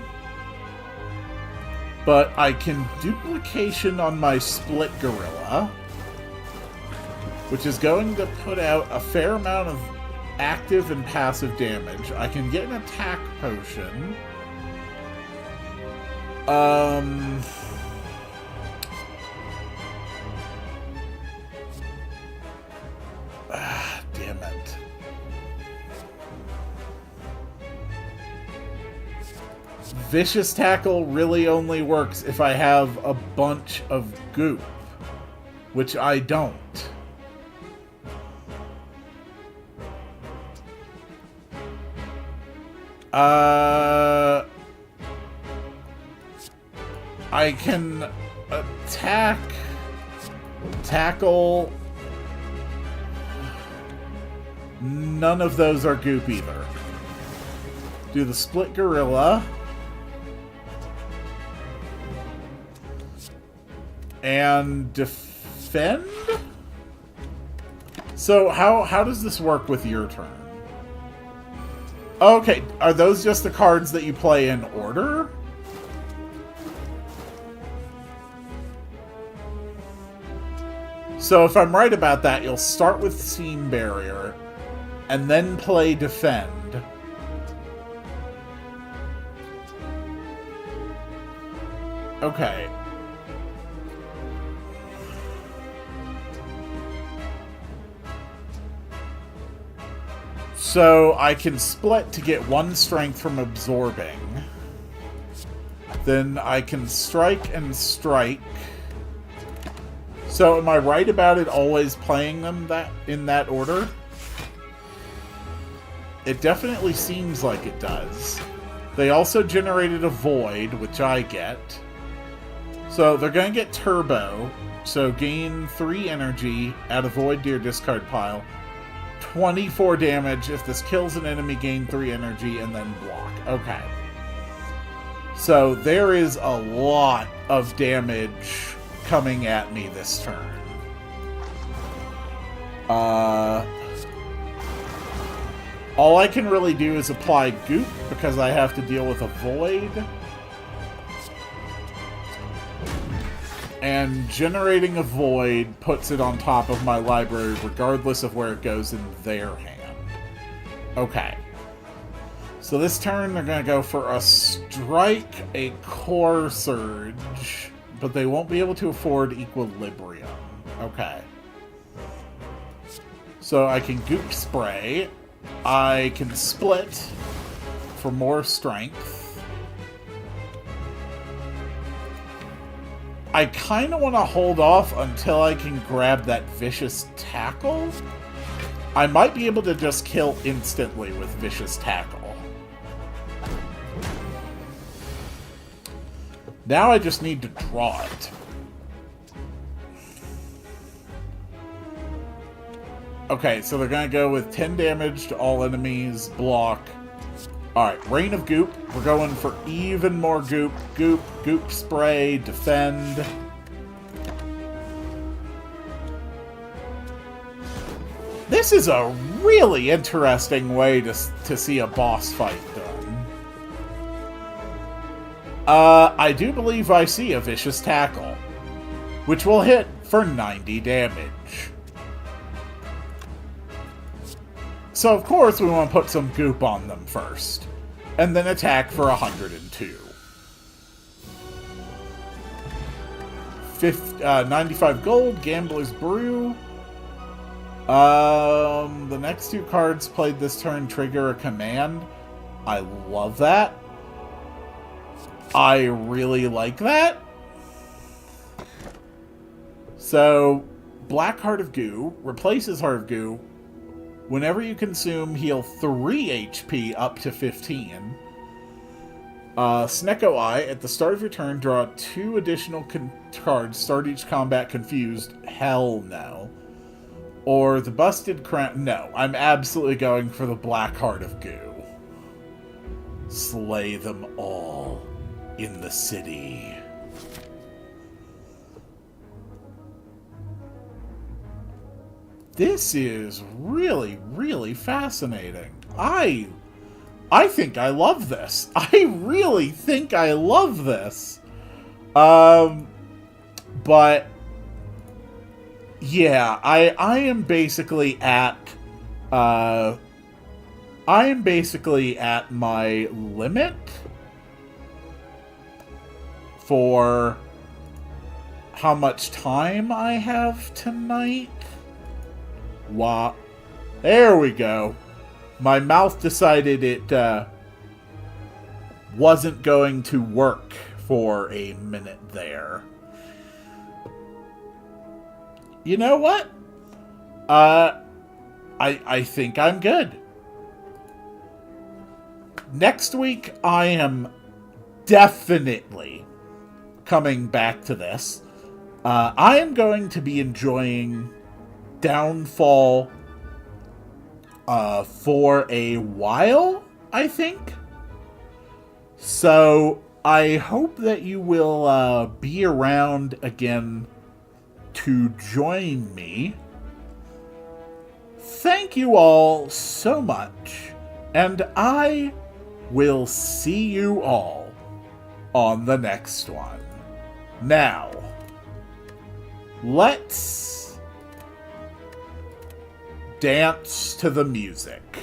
But I can duplication on my split gorilla, which is going to put out a fair amount of active and passive damage. I can get an attack potion. Damn it. Vicious Tackle really only works if I have a bunch of goop, which I don't. I can attack, tackle. None of those are goop either. Do the split gorilla. And defend? So how does this work with your turn? Okay, are those just the cards that you play in order? So if I'm right about that, you'll start with Seam Barrier, and then play Defend. Okay. So I can split to get 1 strength from absorbing. Then I can strike and strike. So am I right about it always playing them in that order? It definitely seems like it does. They also generated a void, which I get. So they're going to get Turbo. So gain 3 energy, add a void to your discard pile. 24 damage. If this kills an enemy, gain 3 energy, and then block. Okay. So there is a lot of damage coming at me this turn. All I can really do is apply Goop because I have to deal with a Void. And generating a Void puts it on top of my library regardless of where it goes in their hand. Okay. So this turn they're going to go for a Strike, a Core Surge, but they won't be able to afford Equilibrium. Okay. So I can Goop Spray. I can Split for more strength. I kind of want to hold off until I can grab that Vicious Tackle. I might be able to just kill instantly with Vicious Tackle. Now I just need to draw it. Okay, so they're going to go with 10 damage to all enemies, block. Alright, Rain of Goop. We're going for even more Goop. Goop, Goop Spray, Defend. This is a really interesting way to see a boss fight done. I do believe I see a Vicious Tackle, which will hit for 90 damage. So, of course, we want to put some goop on them first. And then attack for 102. 95 gold, Gambler's Brew. The next 2 cards played this turn trigger a command. I love that. I really like that. So, Black Heart of Goo replaces Heart of Goo. Whenever you consume, heal 3 HP up to 15. Snecko Eye, at the start of your turn, draw 2 additional cards. Start each combat confused. Hell no. Or the Busted Crown. No, I'm absolutely going for the Black Heart of Goo. Slay them all in the city. This is really, really fascinating. I think I love this. I really think I love this. But yeah, I am basically at my limit for how much time I have tonight. Wow. There we go. My mouth decided it wasn't going to work for a minute there. You know what? I think I'm good. Next week, I am definitely coming back to this. I am going to be enjoying Downfall for a while, I think. So I hope that you will be around again to join me. Thank you all so much, and I will see you all on the next one. Now, let's dance to the music.